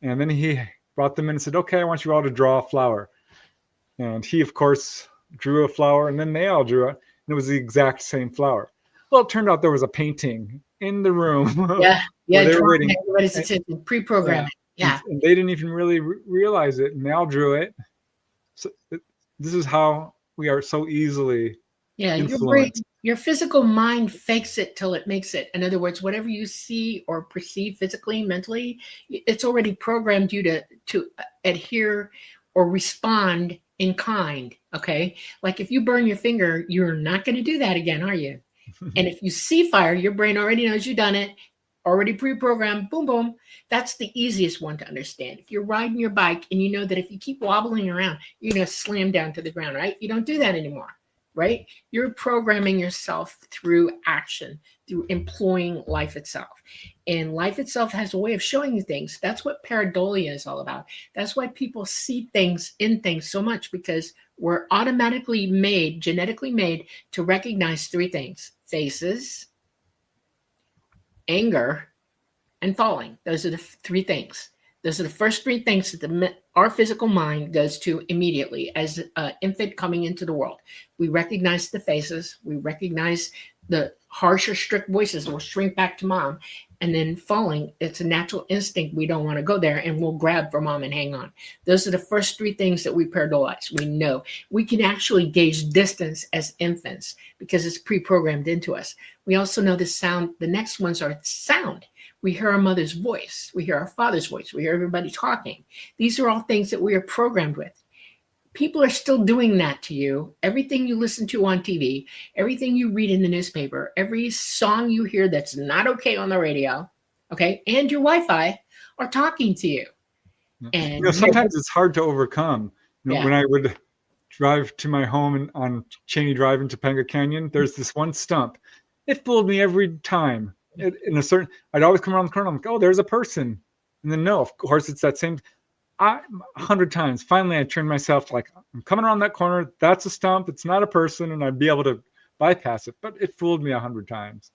[SPEAKER 6] And then he brought them in and said, okay, I want you all to draw a flower. And he, of course, drew a flower, and then they all drew it, and it was the exact same flower. Well, it turned out there was a painting in the room.
[SPEAKER 5] Yeah.
[SPEAKER 6] They were waiting.
[SPEAKER 5] Everybody's attention, pre-programming. Yeah.
[SPEAKER 6] And they didn't even really realize it, and they all drew it. So this is how we are so easily
[SPEAKER 5] your physical mind fakes it till it makes it. In other words, whatever you see or perceive physically, mentally, it's already programmed you to adhere or respond in kind, okay? Like if you burn your finger, you're not going to do that again, are you? And if you see fire, your brain already knows you've done it, already pre-programmed, boom, boom. That's the easiest one to understand. If you're riding your bike and you know that if you keep wobbling around, you're going to slam down to the ground, right? You don't do that anymore, right? You're programming yourself through action, through employing life itself. And life itself has a way of showing you things. That's what pareidolia is all about. That's why people see things in things so much, because we're automatically made, genetically made to recognize 3 things: faces, anger, and falling. Those are the 3 things. Those are the first 3 things that our physical mind goes to immediately as an infant coming into the world. We recognize the faces. We recognize the harsher, strict voices. We'll shrink back to mom. And then falling, it's a natural instinct. We don't want to go there, and we'll grab for mom and hang on. Those are the first 3 things that we pareidolia. We know. We can actually gauge distance as infants because it's pre-programmed into us. We also know the sound. The next ones are sound. We hear our mother's voice. We hear our father's voice. We hear everybody talking. These are all things that we are programmed with. People are still doing that to you. Everything you listen to on TV, everything you read in the newspaper, every song you hear that's not okay on the radio, okay, and your Wi-Fi are talking to you. And
[SPEAKER 6] sometimes it's hard to overcome.
[SPEAKER 5] Yeah.
[SPEAKER 6] When I would drive to my home on Cheney Drive in Topanga Canyon, there's this one stump. It fooled me every time. I'd always come around the corner. I'm like, oh, there's a person. And then no, of course, it's that same. 100 times. Finally, I turned myself like, I'm coming around that corner. That's a stump. It's not a person. And I'd be able to bypass it. But it fooled me 100 times.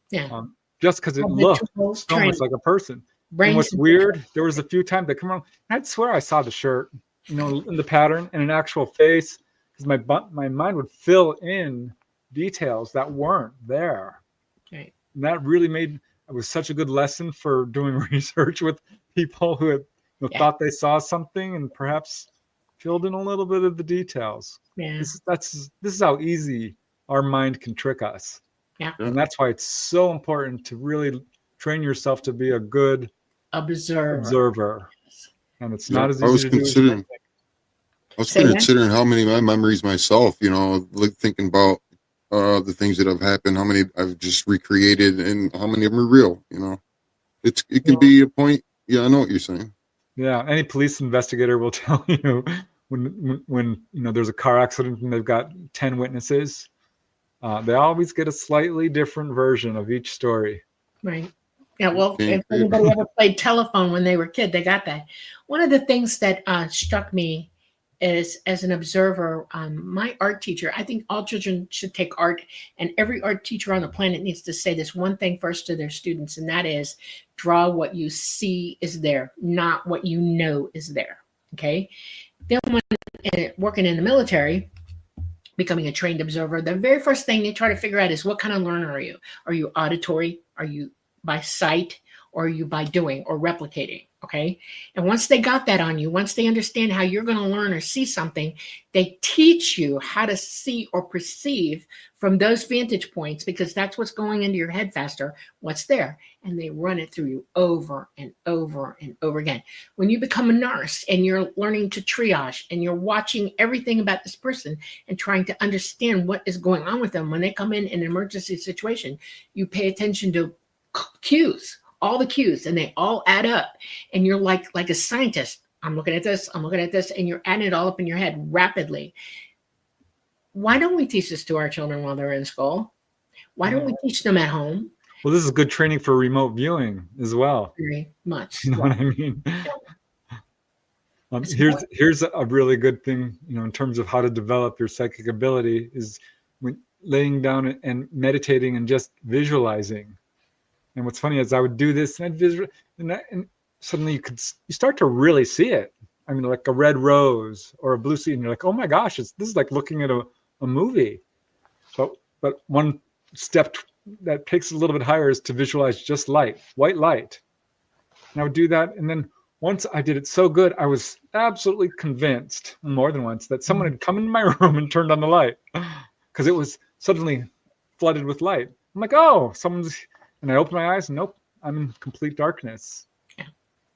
[SPEAKER 5] Yeah.
[SPEAKER 6] Just because it looked so much like a person. And what's weird, there was a few times they come around. I'd swear I saw the shirt, in the pattern and an actual face. Because my mind would fill in details that weren't there.
[SPEAKER 5] Right.
[SPEAKER 6] And that really it was such a good lesson for doing research with people who had thought they saw something and perhaps filled in a little bit of the details.
[SPEAKER 5] Yeah.
[SPEAKER 6] This is how easy our mind can trick us.
[SPEAKER 5] Yeah.
[SPEAKER 6] And that's why it's so important to really train yourself to be a good observer. And it's not as easy to do as you think.
[SPEAKER 4] I was considering how many of my memories myself, thinking about the things that have happened, how many I've just recreated and how many of them are real, It can be a point. Yeah, I know what you're saying.
[SPEAKER 6] Yeah, any police investigator will tell you when there's a car accident and they've got 10 witnesses, they always get a slightly different version of each story.
[SPEAKER 5] Right. Yeah. Well, if anybody ever played telephone when they were a kid, they got that. One of the things that struck me is, as an observer, my art teacher. I think all children should take art, and every art teacher on the planet needs to say this one thing first to their students, and that is, draw what you see is there, not what you know is there. Okay. Then when working in the military, becoming a trained observer, the very first thing they try to figure out is, what kind of learner are you? Are you auditory? Are you by sight? Or are you by doing or replicating? Okay. And once they got that on you, once they understand how you're going to learn or see something, they teach you how to see or perceive from those vantage points, because that's what's going into your head faster, what's there. And they run it through you over and over and over again. When you become a nurse and you're learning to triage and you're watching everything about this person and trying to understand what is going on with them when they come in an emergency situation, you pay attention to cues, all the cues, and they all add up. And you're like a scientist. I'm looking at this, and you're adding it all up in your head rapidly. Why don't we teach this to our children while they're in school? Why don't we teach them at home?
[SPEAKER 6] Well, this is good training for remote viewing as well.
[SPEAKER 5] Very much.
[SPEAKER 6] You know what I mean? Here's a really good thing, in terms of how to develop your psychic ability, is when laying down and meditating and just visualizing. And what's funny is I would do this and and suddenly you start to really see it. I mean, like a red rose or a blue sea, and you're like, oh my gosh, this is like looking at a movie. But one step that takes a little bit higher is to visualize just light, white light. And I would do that, and then once I did it so good, I was absolutely convinced, more than once, that someone had come into my room and turned on the light, because it was suddenly flooded with light. I'm like, oh, and I opened my eyes, and nope, I'm in complete darkness. Yeah.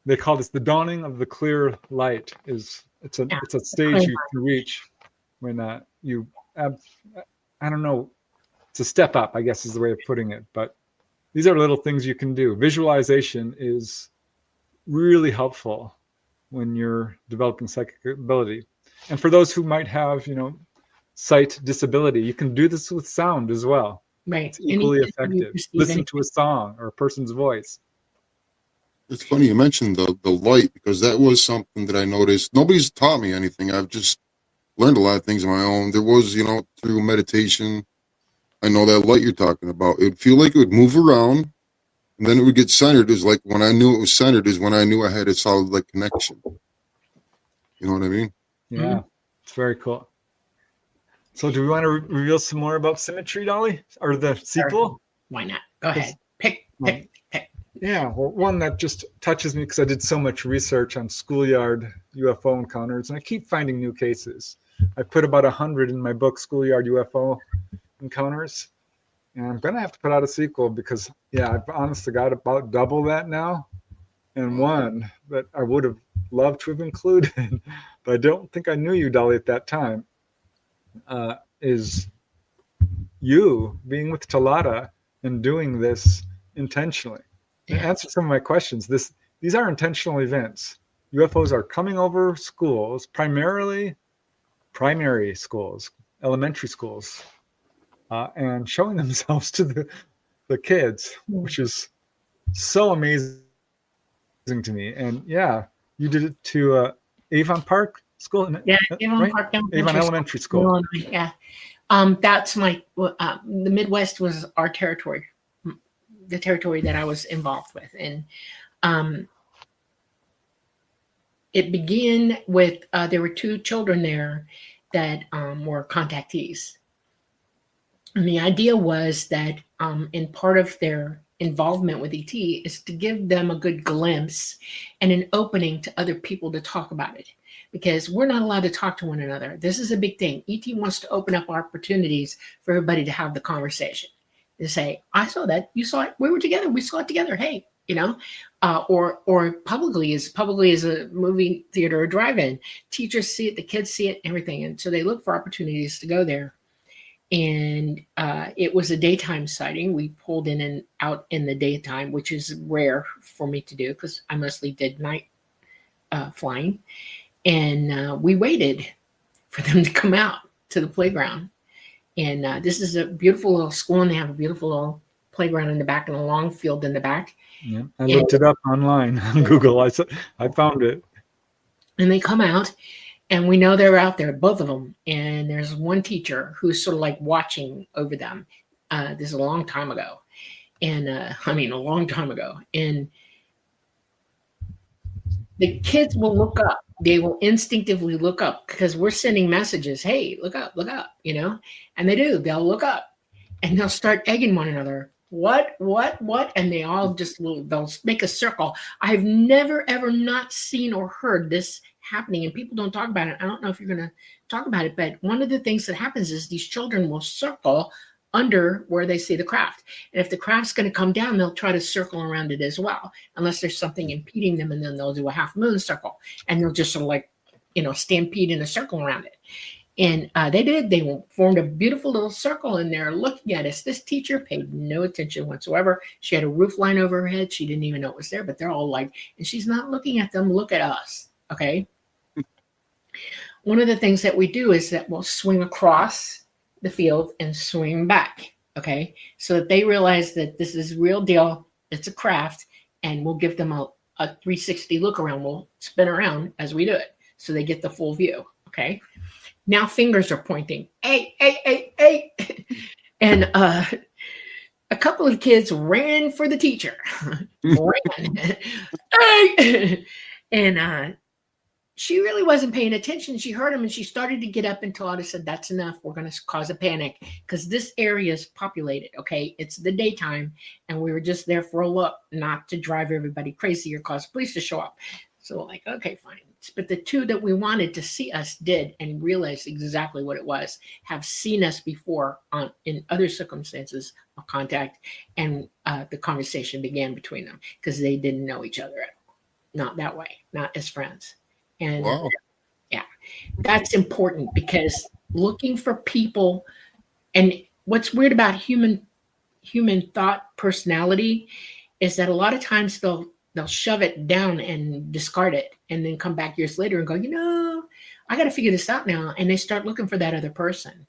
[SPEAKER 6] They call this the dawning of the clear light. It's a stage you can reach when I don't know, it's a step up, I guess is the way of putting it. But these are little things you can do. Visualization is really helpful when you're developing psychic ability. And for those who might have, sight disability, you can do this with sound as well.
[SPEAKER 5] Right.
[SPEAKER 6] It's equally effective. Listen to a song or a person's voice.
[SPEAKER 4] It's funny you mentioned the light, because that was something that I noticed. Nobody's taught me anything. I've just learned a lot of things on my own. There was, through meditation, I know that light you're talking about. It would feel like it would move around, and then it would get centered. It was like when I knew it was centered is when I knew I had a solid connection. You know what I mean?
[SPEAKER 6] Yeah, It's very cool. So do we want to reveal some more about Symmetry, Dolly? Or the sequel?
[SPEAKER 5] Why not? Go ahead. Pick.
[SPEAKER 6] Yeah, well, one that just touches me because I did so much research on schoolyard UFO encounters, and I keep finding new cases. I put about 100 in my book, Schoolyard UFO Encounters. And I'm going to have to put out a sequel because, yeah, I've honestly got about double that now. And one that I would have loved to have included, but I don't think I knew you, Dolly, at that time, is you being with Talata and doing this intentionally. To answer some of my questions, these are intentional events. UFOs are coming over schools, primarily primary schools, elementary schools, and showing themselves to the kids, which is so amazing to me. And yeah, you did it to Avon Park School,
[SPEAKER 5] Yeah, Avon
[SPEAKER 6] right?
[SPEAKER 5] Park
[SPEAKER 6] Avon Elementary School.
[SPEAKER 5] Illinois, yeah. That's my the Midwest was our territory, the territory that I was involved with, and it began with there were 2 children there that were contactees. And the idea was that in part of their involvement with ET is to give them a good glimpse and an opening to other people to talk about it. Because we're not allowed to talk to one another. This is a big thing. ET wants to open up opportunities for everybody to have the conversation. To say, I saw that, you saw it, we were together, we saw it together, hey, you know, or publicly as a movie theater or drive-in. Teachers see it, the kids see it, everything. And so they look for opportunities to go there. And it was a daytime sighting. We pulled in and out in the daytime, which is rare for me to do because I mostly did night flying. And we waited for them to come out to the playground. And this is a beautiful little school, and they have a beautiful little playground in the back and a long field in the back.
[SPEAKER 6] Yeah, I looked it up online on Google. I found it.
[SPEAKER 5] And they come out, and we know they're out there, both of them. And there's one teacher who's sort of like watching over them. This is a long time ago. And a long time ago. And the kids will look up. They will instinctively look up because we're sending messages. Hey, look up, you know? And they do. They'll look up and they'll start egging one another. What? And they all they'll make a circle. I've never, ever not seen or heard this happening, and people don't talk about it. I don't know if you're going to talk about it, but one of the things that happens is these children will circle under where they see the craft. And if the craft's going to come down, they'll try to circle around it as well, unless there's something impeding them, and then they'll do a half moon circle, and they'll just sort of like, you know, stampede in a circle around it. And they did. They formed a beautiful little circle, and they're looking at us. This teacher paid no attention whatsoever. She had a roof line over her head. She didn't even know it was there, but they're all like, and she's not looking at them. Look at us. Okay. One of the things that we do is that we'll swing across the field and swing back. Okay. So that they realize that this is real deal. It's a craft, and we'll give them a 360 look around. We'll spin around as we do it, so they get the full view. Okay. Now fingers are pointing. Hey. And a couple of kids ran for the teacher. Ran. Hey! And she really wasn't paying attention. She heard him, and she started to get up, and Talata said, that's enough. We're going to cause a panic because this area is populated. Okay. It's the daytime, and we were just there for a look, not to drive everybody crazy or cause police to show up. So like, okay, fine. But the 2 that we wanted to see us did, and realized exactly what it was, have seen us before in other circumstances of contact, and the conversation began between them because they didn't know each other at all. Not that way, not as friends. And
[SPEAKER 4] Wow.
[SPEAKER 5] Yeah, that's important because looking for people, and what's weird about human thought personality is that a lot of times they'll shove it down and discard it, and then come back years later and go, you know, I got to figure this out now. And they start looking for that other person.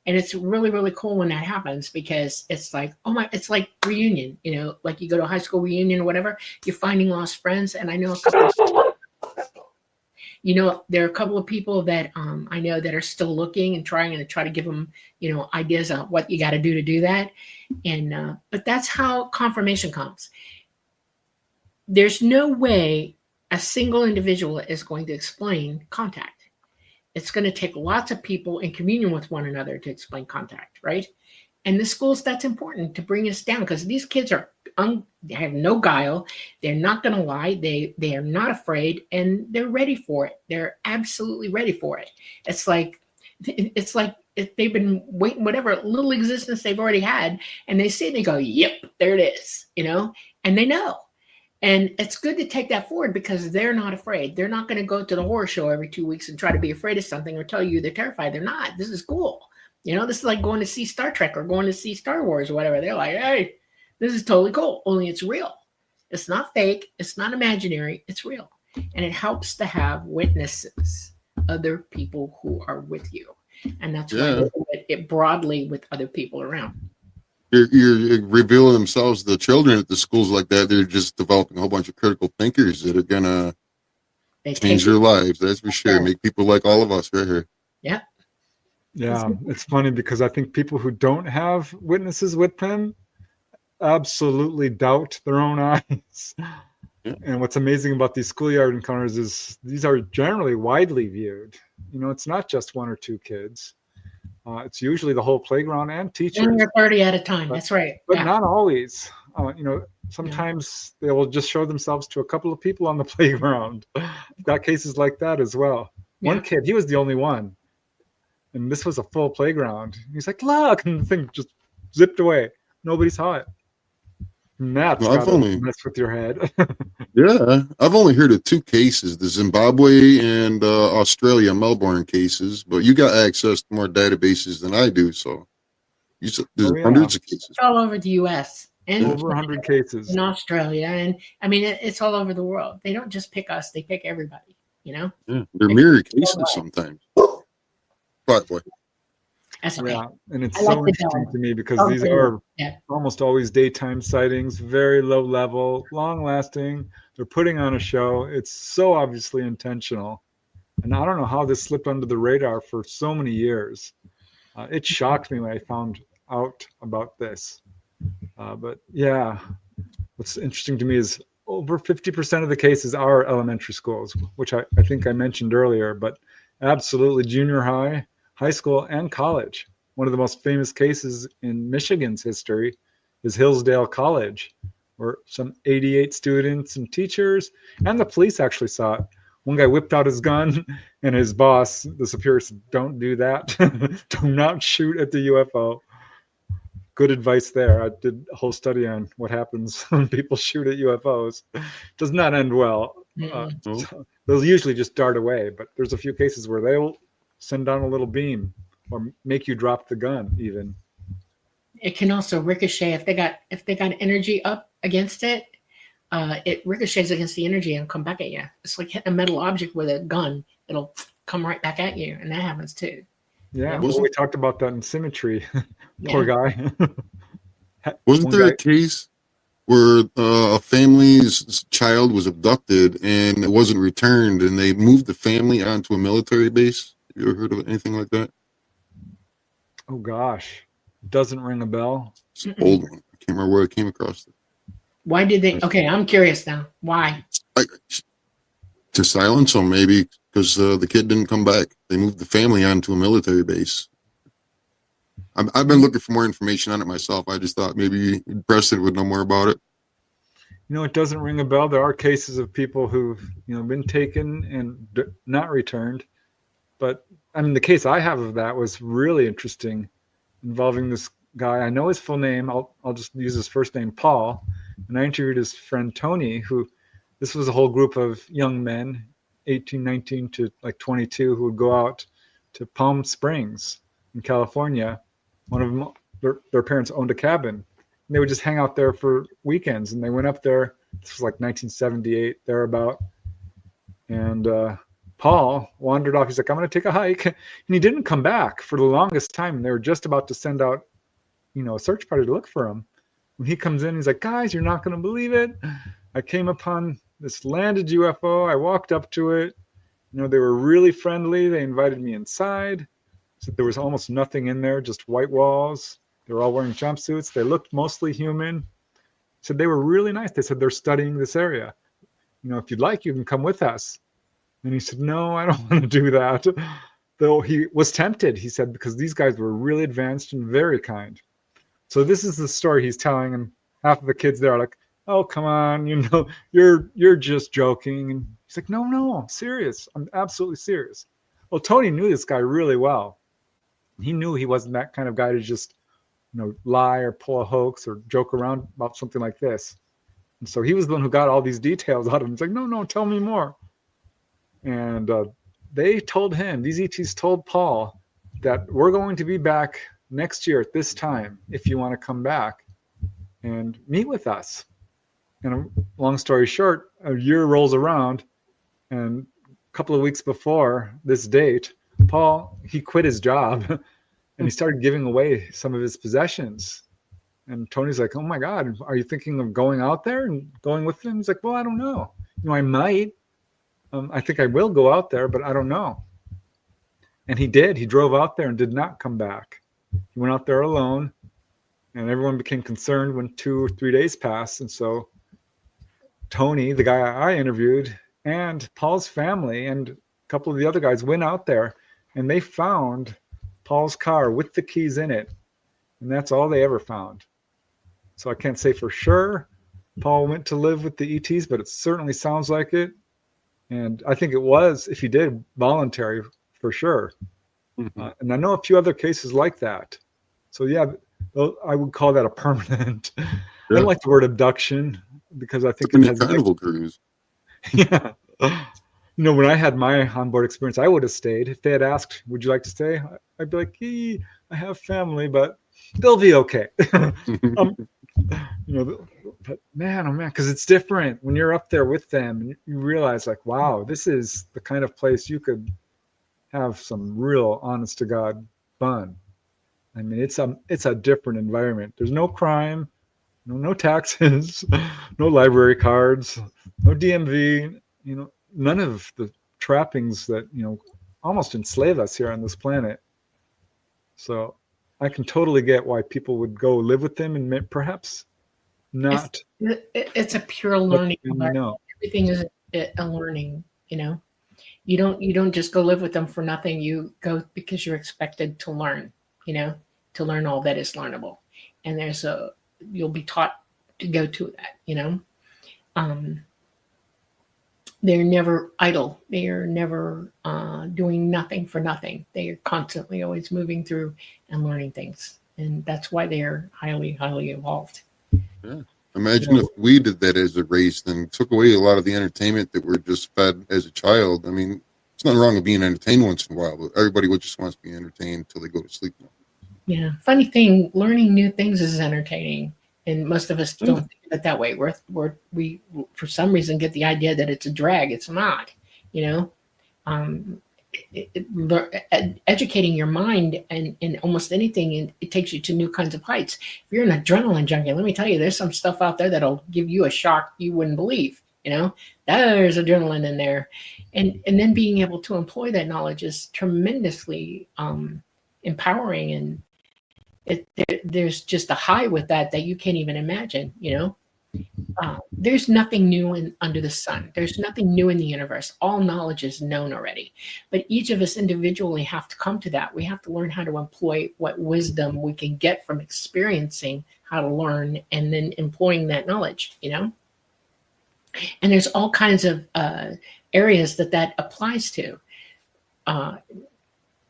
[SPEAKER 5] And it's really, really cool when that happens, because it's like, it's like reunion, you know, like you go to a high school reunion or whatever, you're finding lost friends. And I know there are a couple of people that I know that are still looking and trying to give them, you know, ideas on what you got to do that. And, but that's how confirmation comes. There's no way a single individual is going to explain contact. It's going to take lots of people in communion with one another to explain contact, right? And the schools, that's important to bring us down, because these kids they have no guile. They're not going to lie. They are not afraid, and they're ready for it. They're absolutely ready for it. It's like they've been waiting whatever little existence they've already had, and they see it and they go, yep, there it is, and they know. And it's good to take that forward because they're not afraid. They're not going to go to the horror show every 2 weeks and try to be afraid of something or tell you they're terrified. They're not. This is cool. This is like going to see Star Trek or going to see Star Wars or whatever. They're like, hey, this is totally cool. Only it's real. It's not fake. It's not imaginary. It's real. And it helps to have witnesses, other people who are with you. And that's why they do it broadly with other people around.
[SPEAKER 4] You're revealing themselves to the children at the schools like that. They're just developing a whole bunch of critical thinkers that are going to change their lives. That's for sure. Make people like all of us right here.
[SPEAKER 5] Yeah.
[SPEAKER 6] Yeah. It's funny because I think people who don't have witnesses with them absolutely doubt their own eyes. Yeah. And what's amazing about these schoolyard encounters is these are generally widely viewed. It's not just one or two kids. It's usually the whole playground and teachers.
[SPEAKER 5] 20 or 30 at a time. That's right.
[SPEAKER 6] But not always. Sometimes they will just show themselves to a couple of people on the playground. I've got cases like that as well. Yeah. One kid, he was the only one. And this was a full playground. He's like, look, and the thing just zipped away. Nobody saw it. And that's mess with your head.
[SPEAKER 4] Yeah, I've only heard of two cases, the Zimbabwe and Australia, Melbourne cases, but you got access to more databases than I do, so there's hundreds of cases.
[SPEAKER 5] It's all over the U.S. and
[SPEAKER 6] over 100 cases
[SPEAKER 5] in Australia, and I mean it's all over the world. They don't just pick us; they pick everybody.
[SPEAKER 4] Yeah, they're mirror cases sometimes. But boy.
[SPEAKER 5] Okay.
[SPEAKER 6] And it's so interesting to me because these are almost always daytime sightings, very low level, long lasting. They're putting on a show. It's so obviously intentional. And I don't know how this slipped under the radar for so many years. It shocked me when I found out about this. But yeah, what's interesting to me is over 50% of the cases are elementary schools, which I think I mentioned earlier, but absolutely junior high, high school, and college. One of the most famous cases in Michigan's history is Hillsdale College, where some 88 students and teachers and the police actually saw it. One guy whipped out his gun and his boss, the superior, said, don't do that. Do not shoot at the UFO. Good advice there. I did a whole study on what happens when people shoot at UFOs. Does not end well. They'll usually just dart away, but there's a few cases where they'll send down a little beam or make you drop the gun even.
[SPEAKER 5] It can also ricochet if they got energy up against it. It ricochets against the energy and come back at you. It's like hitting a metal object with a gun. It'll come right back at you, and that happens too.
[SPEAKER 6] Yeah, we talked about that in Symmetry. Poor guy.
[SPEAKER 4] Wasn't there a case where a family's child was abducted and it wasn't returned, and they moved the family onto a military base? Have you ever heard of anything like that?
[SPEAKER 6] Oh gosh, doesn't ring a bell.
[SPEAKER 4] It's an old one. I can't remember where I came across it.
[SPEAKER 5] Why did they? Okay, I'm curious now. Why?
[SPEAKER 4] To silence them, maybe because the kid didn't come back. They moved the family onto a military base. I've been looking for more information on it myself. I just thought maybe Preston would know more about it.
[SPEAKER 6] It doesn't ring a bell. There are cases of people who've been taken and not returned. But I mean, the case I have of that was really interesting, involving this guy. I know his full name. I'll just use his first name, Paul. And I interviewed his friend Tony, this was a whole group of young men, 18, 19 to like 22, who would go out to Palm Springs in California. One of them, their parents owned a cabin, and they would just hang out there for weekends. And they went up there. This was like 1978, thereabout. And Paul wandered off. He's like, I'm going to take a hike. And he didn't come back for the longest time. And they were just about to send out, a search party to look for him. When he comes in, he's like, guys, you're not going to believe it. I came upon this landed UFO. I walked up to it. They were really friendly. They invited me inside. So there was almost nothing in there, just white walls. They were all wearing jumpsuits. They looked mostly human. So they were really nice. They said they're studying this area. If you'd like, you can come with us. And he said, no, I don't want to do that. Though he was tempted, he said, because these guys were really advanced and very kind. So this is the story he's telling, and half of the kids there are like, oh, come on, you're just joking. And he's like, no, I'm serious. I'm absolutely serious. Well, Tony knew this guy really well. He knew he wasn't that kind of guy to just, lie or pull a hoax or joke around about something like this. And so he was the one who got all these details out of him. He's like, no, tell me more. And they told him, these ETs told Paul, that we're going to be back next year at this time if you want to come back and meet with us. And long story short, a year rolls around, and a couple of weeks before this date, Paul, he quit his job and he started giving away some of his possessions. And Tony's like, oh my God, are you thinking of going out there and going with him? He's like, well, I don't know. I might. I think I will go out there, but I don't know. And he did. He drove out there and did not come back. He went out there alone, and everyone became concerned when 2 or 3 days passed. And so Tony, the guy I interviewed, and Paul's family and a couple of the other guys went out there, and they found Paul's car with the keys in it. And that's all they ever found. So I can't say for sure Paul went to live with the ETs, but it certainly sounds like it. And I think it was, if he did, voluntary for sure. Mm-hmm. And I know a few other cases like that. So yeah, I would call that a permanent. Yeah. I don't like the word abduction because I think it has
[SPEAKER 4] carnival cruise.
[SPEAKER 6] Yeah. When I had my onboard experience, I would have stayed. If they had asked, would you like to stay? I'd be like, I have family, but they'll be okay. But man, oh man, because it's different when you're up there with them and you realize like, wow, this is the kind of place you could have some real honest to God fun. I mean, it's a different environment. There's no crime, no taxes, no library cards, no DMV, none of the trappings that, almost enslave us here on this planet. So I can totally get why people would go live with them and perhaps not.
[SPEAKER 5] It's a pure learning environment. Everything is a learning, You don't just go live with them for nothing. You go because you're expected to learn, to learn all that is learnable. And you'll be taught to go to that, They're never idle. They are never doing nothing for nothing. They are constantly always moving through and learning things. And that's why they are highly, highly evolved.
[SPEAKER 4] Yeah. Imagine if we did that as a race and took away a lot of the entertainment that we're just fed as a child. I mean, it's nothing wrong with being entertained once in a while, but everybody just wants to be entertained until they go to sleep.
[SPEAKER 5] Yeah. Funny thing, learning new things is entertaining. And most of us don't think of it that way. We for some reason get the idea that it's a drag. It's not, educating your mind and almost anything, it takes you to new kinds of heights. If you're an adrenaline junkie, let me tell you, there's some stuff out there that'll give you a shock you wouldn't believe. There's adrenaline in there, and then being able to employ that knowledge is tremendously empowering, and there's just a high with that you can't even imagine. There's nothing new under the sun. There's nothing new in the universe. All knowledge is known already. But each of us individually have to come to that. We have to learn how to employ what wisdom we can get from experiencing how to learn and then employing that knowledge, And there's all kinds of areas that applies to.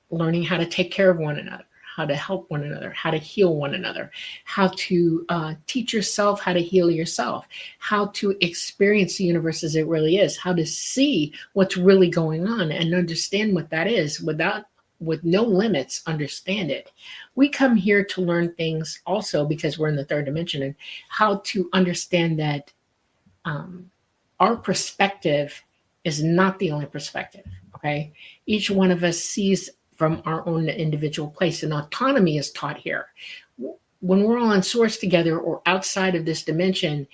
[SPEAKER 5] Learning how to take care of one another, how to help one another, how to heal one another, how to teach yourself how to heal yourself, how to experience the universe as it really is, how to see what's really going on and understand what that is with no limits, understand it. We come here to learn things also because we're in the third dimension, and how to understand that our perspective is not the only perspective, okay? Each one of us sees from our own individual place, and autonomy is taught here. When we're all on source together or outside of this dimension,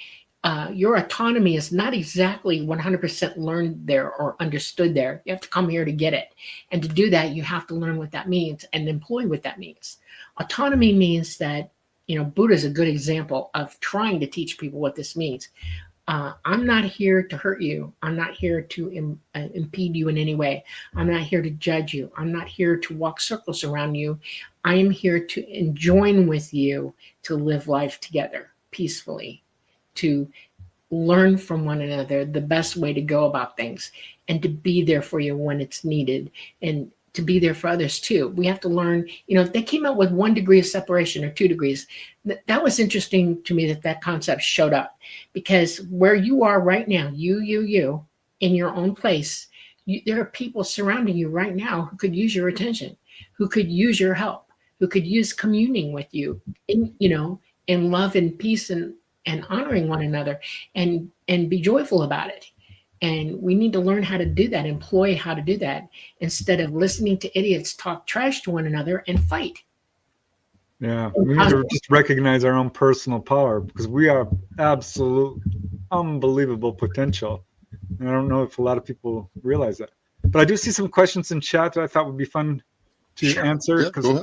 [SPEAKER 5] your autonomy is not exactly 100% learned there or understood there. You have to come here to get it. And to do that, you have to learn what that means and employ what that means. Autonomy means that, Buddha is a good example of trying to teach people what this means. I'm not here to hurt you. I'm not here to impede you in any way. I'm not here to judge you. I'm not here to walk circles around you. I am here to join with you to live life together peacefully, to learn from one another the best way to go about things, and to be there for you when it's needed, and to be there for others too. We have to learn, they came out with 1 degree of separation or 2 degrees. That was interesting to me that concept showed up, because where you are right now, you in your own place, there are people surrounding you right now who could use your attention, who could use your help, who could use communing with you in love and peace and honoring one another and be joyful about it. And we need to learn how to do that, employ how to do that, instead of listening to idiots talk trash to one another and fight.
[SPEAKER 6] Yeah, we need to just recognize our own personal power, because we are absolute unbelievable potential. And I don't know if a lot of people realize that. But I do see some questions in chat that I thought would be fun to answer, because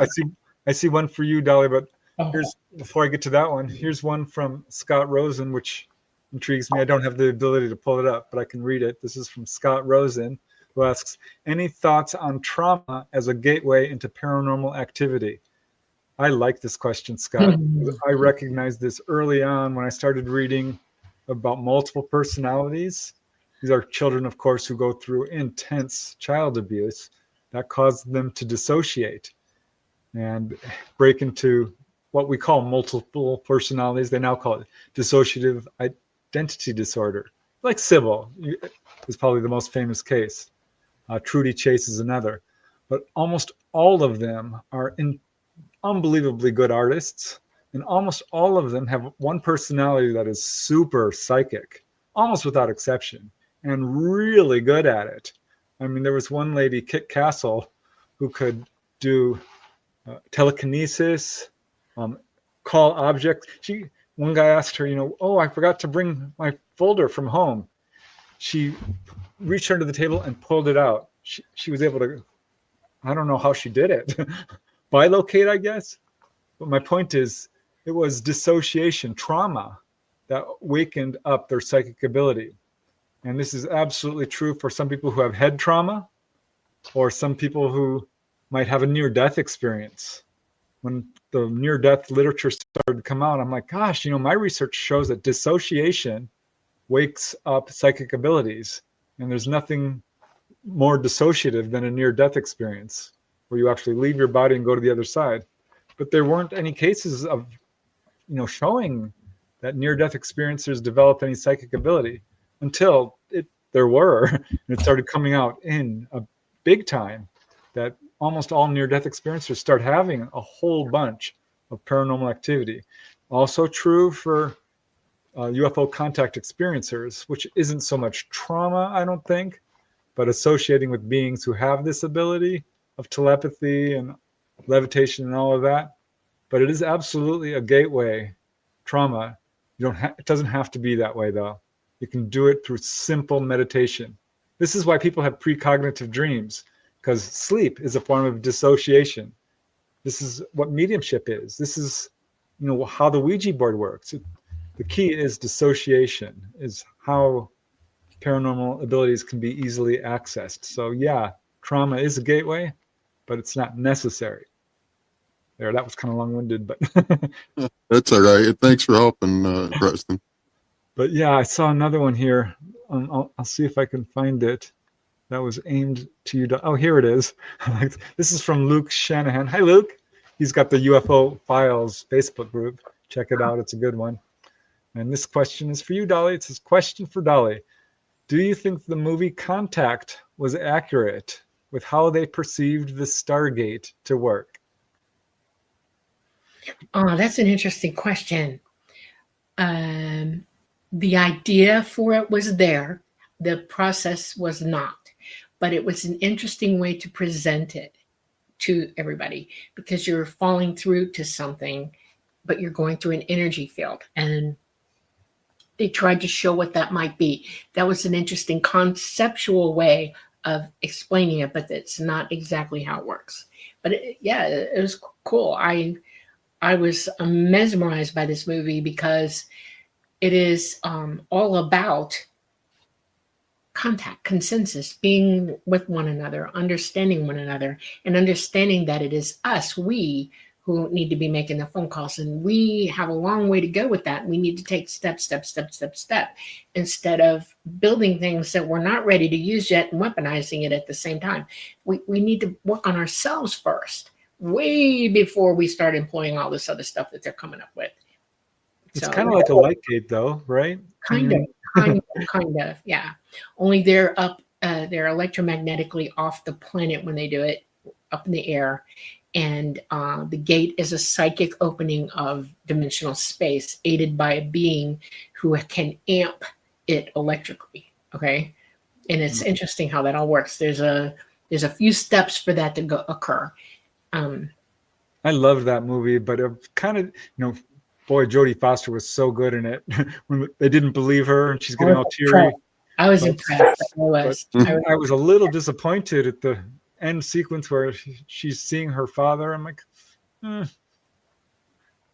[SPEAKER 6] I see one for you, Dolly, but before I get to that one, here's one from Scott Rosen, which intrigues me. I don't have the ability to pull it up, but I can read it. This is from Scott Rosen, who asks, any thoughts on trauma as a gateway into paranormal activity? I like this question, Scott. I recognized this early on when I started reading about multiple personalities. These are children, of course, who go through intense child abuse that caused them to dissociate and break into what we call multiple personalities. They now call it dissociative identity disorder. Like Sybil is probably the most famous case. Trudy Chase is another. But almost all of them are unbelievably good artists, and almost all of them have one personality that is super psychic, almost without exception, and really good at it. I mean, there was one lady, Kit Castle, who could do telekinesis, call objects. One guy asked her, I forgot to bring my folder from home. She reached under the table and pulled it out. She was able to, I don't know how she did it, bilocate, I guess. But my point is, it was dissociation, trauma, that wakened up their psychic ability. And this is absolutely true for some people who have head trauma, or some people who might have a near-death experience. When the near-death literature started to come out, I'm like, gosh, my research shows that dissociation wakes up psychic abilities. And there's nothing more dissociative than a near-death experience, where you actually leave your body and go to the other side. But there weren't any cases of, showing that near-death experiencers developed any psychic ability until there were. And it started coming out in a big time that almost all near-death experiencers start having a whole bunch of paranormal activity. Also true for UFO contact experiencers, which isn't so much trauma, I don't think, but associating with beings who have this ability of telepathy and levitation and all of that. But it is absolutely a gateway trauma. It doesn't have to be that way, though. You can do it through simple meditation. This is why people have precognitive dreams, because sleep is a form of dissociation. This is what mediumship is. This is, how the Ouija board works. The key is dissociation, is how paranormal abilities can be easily accessed. So yeah, trauma is a gateway, but it's not necessary. There, that was kind of long-winded, but
[SPEAKER 4] that's all right. Thanks for helping, Preston.
[SPEAKER 6] But yeah, I saw another one here. I'll see if I can find it. That was aimed to you. Oh, here it is. This is from Luke Shanahan. Hi, Luke. He's got the UFO Files Facebook group. Check it out. It's a good one. And this question is for you, Dolly. It says, question for Dolly. Do you think the movie Contact was accurate with how they perceived the Stargate to work?
[SPEAKER 5] Oh, that's an interesting question. The idea for it was there. The process was not. But it was an interesting way to present it to everybody, because you're falling through to something, but you're going through an energy field. And they tried to show what that might be. That was an interesting conceptual way of explaining it, but that's not exactly how it works. But it was cool. I was mesmerized by this movie because it is all about contact, consensus, being with one another, understanding one another, and understanding that it is us, we, who need to be making the phone calls. And we have a long way to go with that. We need to take step, instead of building things that we're not ready to use yet and weaponizing it at the same time. We need to work on ourselves first, way before we start employing all this other stuff that they're coming up with.
[SPEAKER 6] It's kind of like a light gate, though, right?
[SPEAKER 5] Kind of, yeah. Only they're up, they're electromagnetically off the planet when they do it, up in the air. And the gate is a psychic opening of dimensional space, aided by a being who can amp it electrically. Okay, and it's interesting how that all works. There's a few steps for that to occur.
[SPEAKER 6] I loved that movie, but it kind of, boy, Jodie Foster was so good in it. When they didn't believe her and she's getting all teary.
[SPEAKER 5] I was impressed.
[SPEAKER 6] I was a little disappointed at the end sequence where she's seeing her father. I'm like,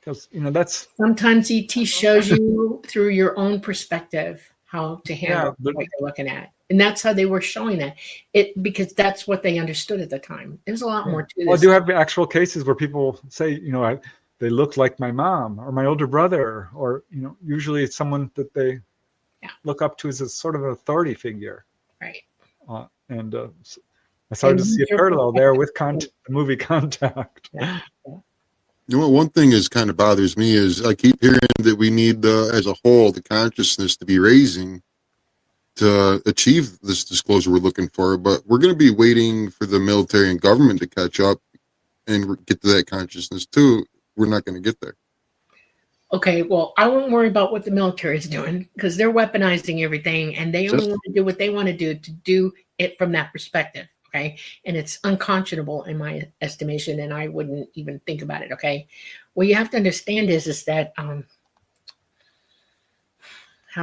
[SPEAKER 6] because that's
[SPEAKER 5] sometimes ET shows you through your own perspective how to handle what you're looking at, and that's how they were showing that because that's what they understood at the time. There's a lot more to this.
[SPEAKER 6] Well, I do have actual cases where people say, they look like my mom or my older brother, or usually it's someone that they look up to as a sort of an authority figure,
[SPEAKER 5] right?
[SPEAKER 6] And I started to see a parallel there with the movie Contact.
[SPEAKER 5] Yeah.
[SPEAKER 4] One thing is kind of bothers me is I keep hearing that we need as a whole, the consciousness to be raising to achieve this disclosure we're looking for. But we're going to be waiting for the military and government to catch up and get to that consciousness too. We're not going to get there.
[SPEAKER 5] Okay, well, I won't worry about what the military is doing because they're weaponizing everything, and they only want to do what they want to do it from that perspective. Okay, and it's unconscionable in my estimation, and I wouldn't even think about it. Okay, what you have to understand is that how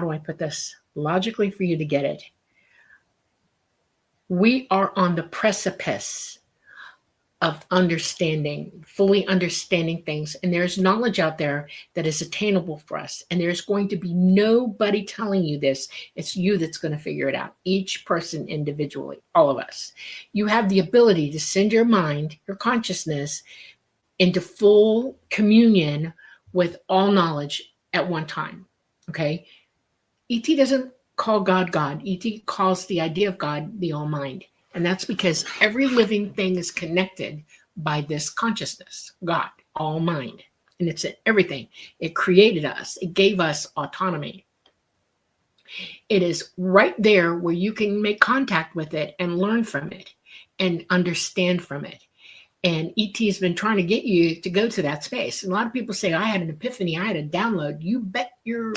[SPEAKER 5] do I put this logically for you to get it? We are on the precipice of fully understanding things, and there's knowledge out there that is attainable for us, and there's going to be nobody telling you this. It's you that's going to figure it out, each person individually, all of us. You have the ability to send your mind, your consciousness, into full communion with all knowledge at one time. Okay, ET doesn't call God God. ET calls the idea of God the all mind. And that's because every living thing is connected by this consciousness, God, all mind. And it's in everything. It created us. It gave us autonomy. It is right there where you can make contact with it and learn from it and understand from it. And ET has been trying to get you to go to that space. And a lot of people say, I had an epiphany, I had a download. You bet you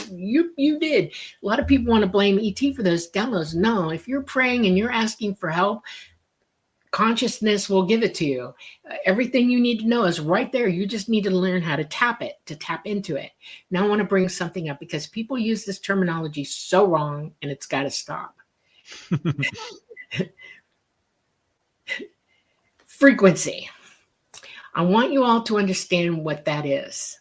[SPEAKER 5] did. A lot of people want to blame ET for those downloads. No, if you're praying and you're asking for help, consciousness will give it to you. Everything you need to know is right there. You just need to learn how to tap into it. Now I want to bring something up because people use this terminology so wrong, and it's got to stop. Frequency. I want you all to understand what that is.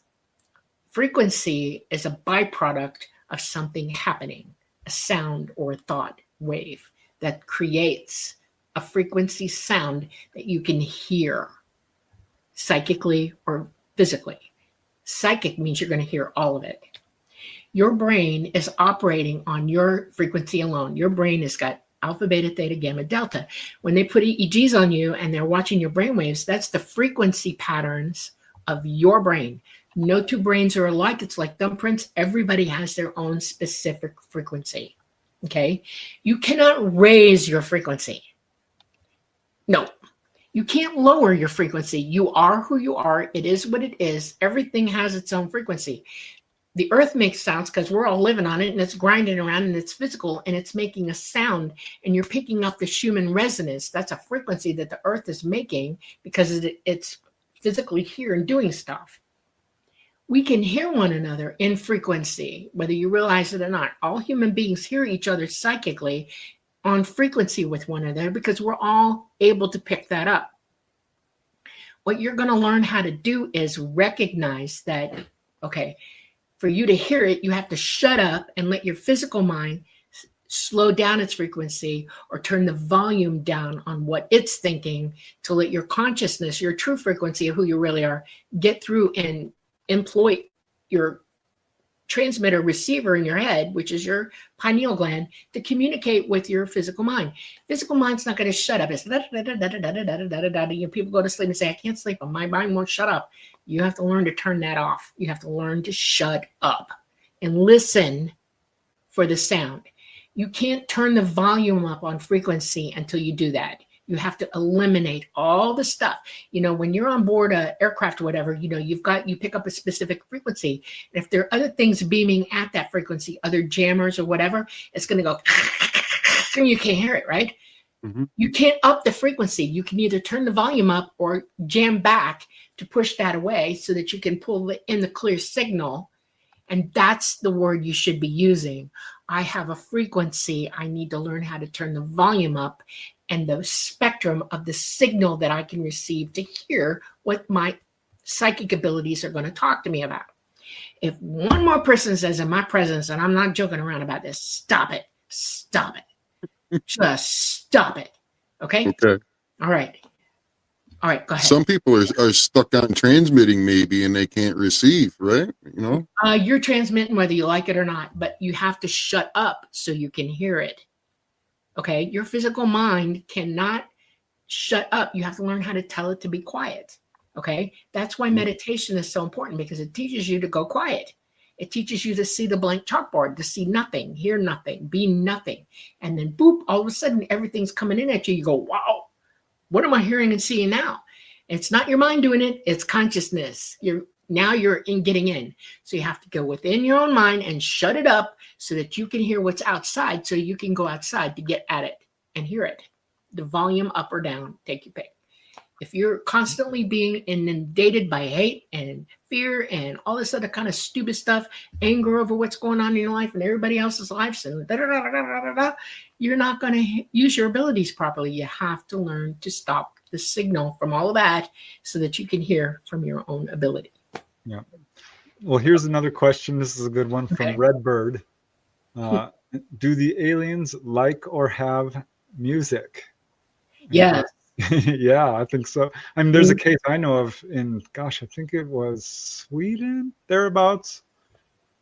[SPEAKER 5] Frequency is a byproduct of something happening, a sound or a thought wave that creates a frequency sound that you can hear psychically or physically. Psychic means you're going to hear all of it. Your brain is operating on your frequency alone. Your brain has got alpha, beta, theta, gamma, delta. When they put EEGs on you and they're watching your brain waves, that's the frequency patterns of your brain. No two brains are alike. It's like thumbprints. Everybody has their own specific frequency. Okay? You cannot raise your frequency. No. You can't lower your frequency. You are who you are. It is what it is. Everything has its own frequency. The earth makes sounds because we're all living on it, and it's grinding around, and it's physical, and it's making a sound, and you're picking up the Schumann resonance. That's a frequency that the earth is making because it's physically here and doing stuff. We can hear one another in frequency, whether you realize it or not. All human beings hear each other psychically on frequency with one another because we're all able to pick that up. What you're going to learn how to do is recognize that, okay, for you to hear it, you have to shut up and let your physical mind slow down its frequency or turn the volume down on what it's thinking to let your consciousness, your true frequency of who you really are, get through and employ your transmitter receiver in your head, which is your pineal gland, to communicate with your physical mind. Physical mind's not going to shut up. It's people go to sleep and say, I can't sleep, but my mind won't shut up. You have to learn to turn that off. You have to learn to shut up and listen for the sound. You can't turn the volume up on frequency until you do that. You have to eliminate all the stuff. You know, when you're on board an aircraft or whatever, you know, you pick up a specific frequency. And if there are other things beaming at that frequency, other jammers or whatever, it's going to go, and you can't hear it, right? Mm-hmm. You can't up the frequency. You can either turn the volume up or jam back to push that away so that you can pull in the clear signal. And that's the word you should be using. I have a frequency. I need to learn how to turn the volume up and the spectrum of the signal that I can receive to hear what my psychic abilities are going to talk to me about. If one more person says in my presence, and I'm not joking around about this, stop it. Stop it. Just stop it. Okay?
[SPEAKER 4] Okay.
[SPEAKER 5] All right. All right, go ahead.
[SPEAKER 4] Some people are stuck on transmitting maybe and they can't receive, right? You know?
[SPEAKER 5] You're transmitting whether you like it or not, but you have to shut up so you can hear it. Okay, your physical mind cannot shut up. You have to learn how to tell it to be quiet. Okay, that's why meditation is so important, because it teaches you to go quiet. It teaches you to see the blank chalkboard, to see nothing, hear nothing, be nothing. And then boop, all of a sudden everything's coming in at you. You go, wow, what am I hearing and seeing now? It's not your mind doing it, it's consciousness. Now you're getting in. So you have to go within your own mind and shut it up so that you can hear what's outside, so you can go outside to get at it and hear it. The volume up or down, take your pick. If you're constantly being inundated by hate and fear and all this other kind of stupid stuff, anger over what's going on in your life and everybody else's lives, and you're not going to use your abilities properly. You have to learn to stop the signal from all of that so that you can hear from your own ability.
[SPEAKER 6] Yeah. Well, here's another question. This is a good one from Redbird. Do the aliens like or have music?
[SPEAKER 5] Yes.
[SPEAKER 6] Yeah, I think so. I mean, there's a case I know of in, gosh, I think it was Sweden, thereabouts,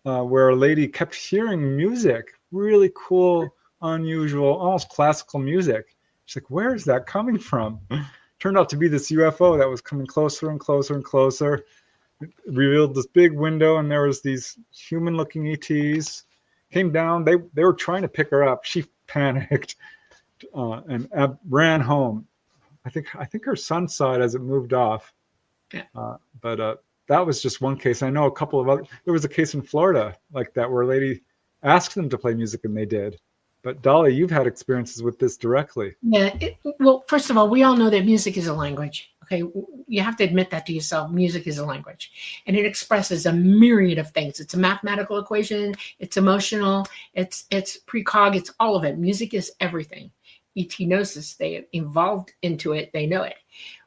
[SPEAKER 6] where a lady kept hearing music, really cool, unusual, almost classical music. She's like, where is that coming from? Turned out to be this UFO that was coming closer and closer and closer. It revealed this big window, and there was these human-looking ETs. Came down. They were trying to pick her up. She panicked and ran home. I think her son saw it as it moved off. But that was just one case. I know a couple of other. There was a case in Florida like that where a lady asked them to play music and they did. But Dolly, you've had experiences with this directly.
[SPEAKER 5] Yeah. Well, first of all, we all know that music is a language. Okay, you have to admit that to yourself. Music is a language, and it expresses a myriad of things. It's a mathematical equation. It's emotional. It's precog. It's all of it. Music is everything. ET knows this. They evolved into it. They know it.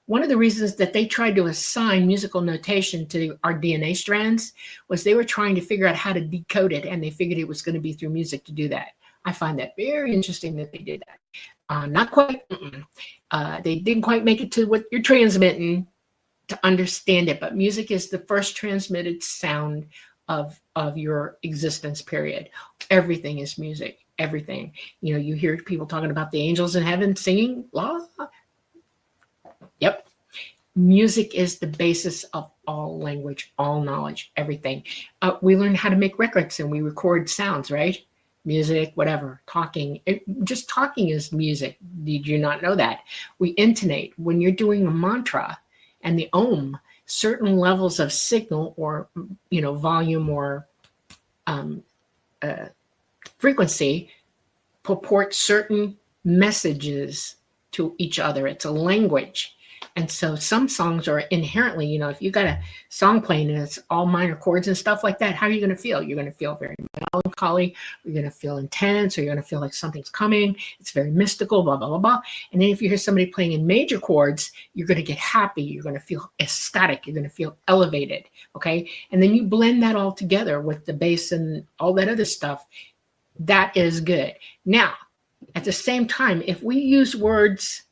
[SPEAKER 5] One of the reasons that they tried to assign musical notation to our DNA strands was they were trying to figure out how to decode it, and they figured it was going to be through music to do that. I find that very interesting that they did that. Not quite. They didn't quite make it to what you're transmitting to understand it, but music is the first transmitted sound of your existence, period. Everything is music. Everything. You know, you hear people talking about the angels in heaven singing. La. Yep. Music is the basis of all language, all knowledge, everything. We learn how to make records and we record sounds, right? Music, whatever, talking. Just talking is music. Did you not know that? We intonate. When you're doing a mantra and the Om, certain levels of signal or, you know, volume or frequency purport certain messages to each other. It's a language. And so some songs are inherently, you know, if you got a song playing and it's all minor chords and stuff like that, how are you going to feel? You're going to feel very melancholy. You're going to feel intense, or you're going to feel like something's coming. It's very mystical, blah, blah, blah, blah. And then if you hear somebody playing in major chords, you're going to get happy. You're going to feel ecstatic. You're going to feel elevated. Okay. And then you blend that all together with the bass and all that other stuff. That is good. Now, at the same time, if we use words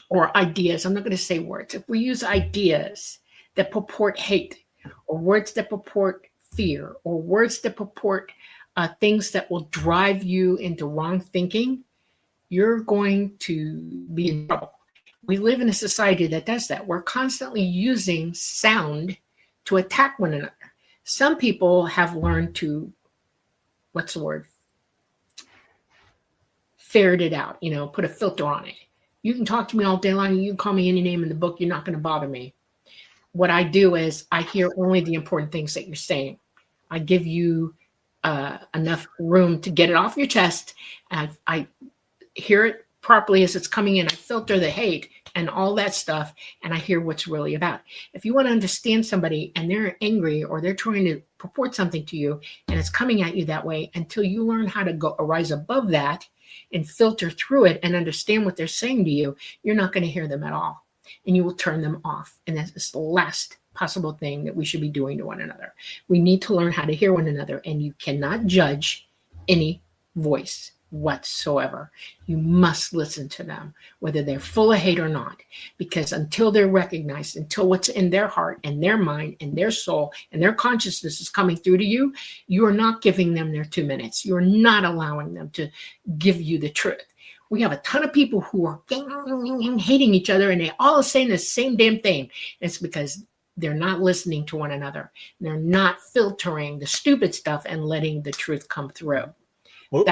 [SPEAKER 5] or ideas, I'm not going to say words, if we use ideas that purport hate, or words that purport fear, or words that purport things that will drive you into wrong thinking, you're going to be in trouble. We live in a society that does that. We're constantly using sound to attack one another. Some people have learned to, what's the word? Ferret it out, put a filter on it. You can talk to me all day long. You can call me any name in the book. You're not going to bother me. What I do is I hear only the important things that you're saying. I give you enough room to get it off your chest. And I hear it properly as it's coming in. I filter the hate and all that stuff, and I hear what's really about. If you want to understand somebody and they're angry or they're trying to purport something to you and it's coming at you that way, until you learn how to rise above that and filter through it and understand what they're saying to you, you're not going to hear them at all. And you will turn them off. And that's the last possible thing that we should be doing to one another. We need to learn how to hear one another, and you cannot judge any voice whatsoever. You must listen to them, whether they're full of hate or not, because until they're recognized, until what's in their heart and their mind and their soul and their consciousness is coming through to you, you are not giving them their 2 minutes. You're not allowing them to give you the truth. We have a ton of people who are hating each other, and they all are saying the same damn thing. It's because they're not listening to one another. They're not filtering the stupid stuff and letting the truth come through.
[SPEAKER 6] Well,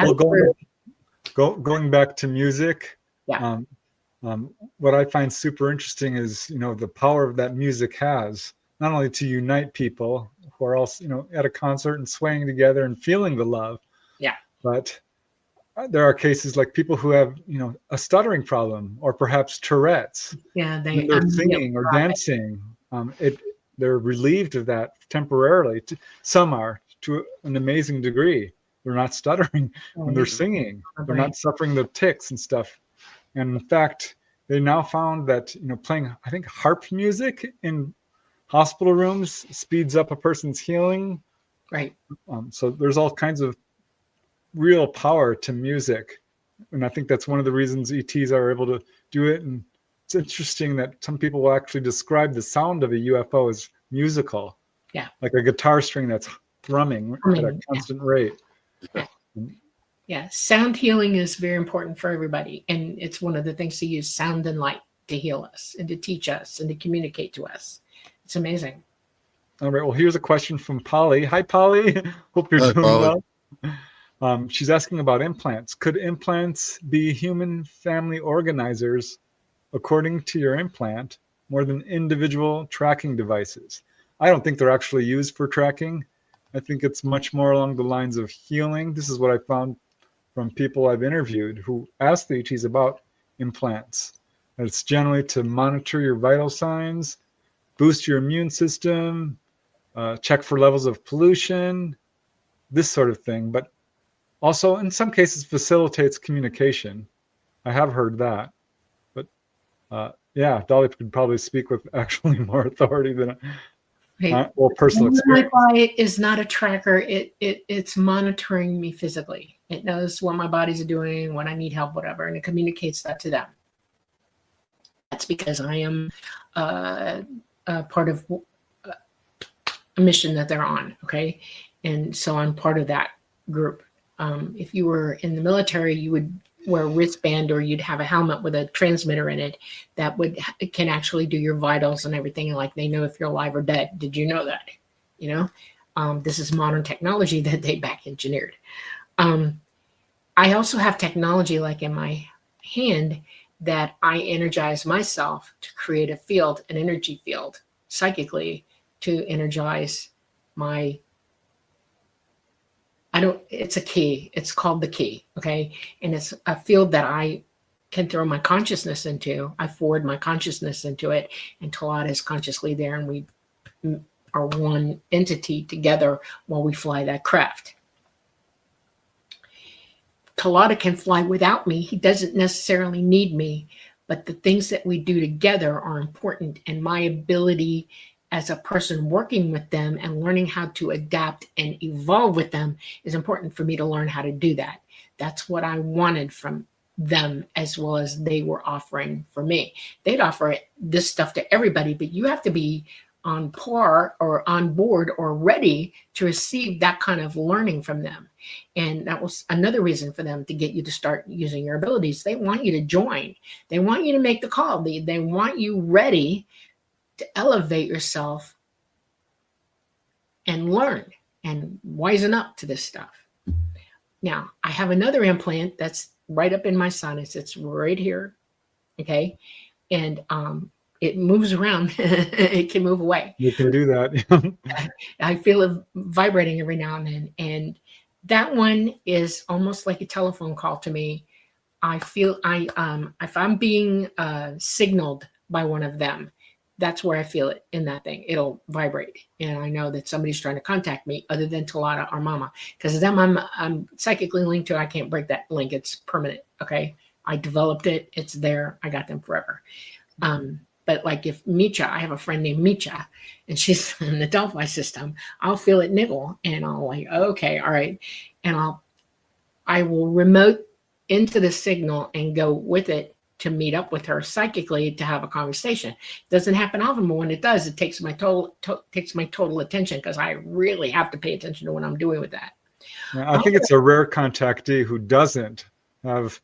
[SPEAKER 6] going back to music,
[SPEAKER 5] yeah.
[SPEAKER 6] What I find super interesting is, the power that music has, not only to unite people who are all, at a concert and swaying together and feeling the love. Yeah. But there are cases like people who have, a stuttering problem or perhaps Tourette's.
[SPEAKER 5] Yeah,
[SPEAKER 6] they're singing or dancing. They're relieved of that temporarily. Some are, to an amazing degree. They're not stuttering when they're singing. They're not suffering the tics and stuff. And in fact, they now found that, playing, I think, harp music in hospital rooms speeds up a person's healing.
[SPEAKER 5] Right.
[SPEAKER 6] So there's all kinds of real power to music. And I think that's one of the reasons ETs are able to do it. And it's interesting that some people will actually describe the sound of a UFO as musical.
[SPEAKER 5] Yeah.
[SPEAKER 6] Like a guitar string that's thrumming at a constant rate.
[SPEAKER 5] Yeah, sound healing is very important for everybody, and it's one of the things to use sound and light to heal us and to teach us and to communicate to us. It's amazing.
[SPEAKER 6] All right, well, here's a question from Polly. Hi, Polly. Hope you're doing well. She's asking about implants. Could implants be human family organizers, according to your implant, more than individual tracking devices? I don't think they're actually used for tracking. I think it's much more along the lines of healing. This is what I found from people I've interviewed who asked the ETs about implants. And it's generally to monitor your vital signs, boost your immune system, check for levels of pollution, this sort of thing. But also, in some cases, facilitates communication. I have heard that. But yeah, Dolly could probably speak with actually more authority than well, personal experience.
[SPEAKER 5] My body is not a tracker. It's monitoring me physically. It knows what my body's doing, when I need help, whatever, and it communicates that to them. That's because I am part of a mission that they're on, okay? And so I'm part of that group. If you were in the military, you would wear a wristband, or you'd have a helmet with a transmitter in it that can actually do your vitals and everything. Like, they know if you're alive or dead. Did you know that? This is modern technology that they back engineered. I also have technology like in my hand that I energize myself to create a field, an energy field, psychically, to energize my, it's a key. It's called the key, okay? And it's a field that I can throw my consciousness into. I forward my consciousness into it, and Talat is consciously there, and we are one entity together while we fly that craft. Talat can fly without me. He doesn't necessarily need me, but the things that we do together are important, and my ability as a person working with them and learning how to adapt and evolve with them is important for me to learn how to do that. That's what I wanted from them, as well as they were offering for me. They'd offer this stuff to everybody, but you have to be on par or on board or ready to receive that kind of learning from them. And that was another reason for them to get you to start using your abilities. They want you to join. They want you to make the call. They want you ready to elevate yourself and learn and wisen up to this stuff. Now, I have another implant that's right up in my sinus. It's right here. Okay. And it moves around. It can move away.
[SPEAKER 6] You can do that.
[SPEAKER 5] I feel it vibrating every now and then. And that one is almost like a telephone call to me. I feel if I'm being signaled by one of them, that's where I feel it in that thing. It'll vibrate. And I know that somebody's trying to contact me other than Talata or Mama. Because them I'm psychically linked to. I can't break that link. It's permanent. Okay. I developed it. It's there. I got them forever. But like if Micha, I have a friend named Micha, and she's in the Delphi system, I'll feel it niggle and I'll like, okay, all right. And I will remote into the signal and go with it to meet up with her psychically to have a conversation. Doesn't happen often, but when it does, it takes my total attention, because I really have to pay attention to what I'm doing with that.
[SPEAKER 6] I think it's a rare contactee who doesn't have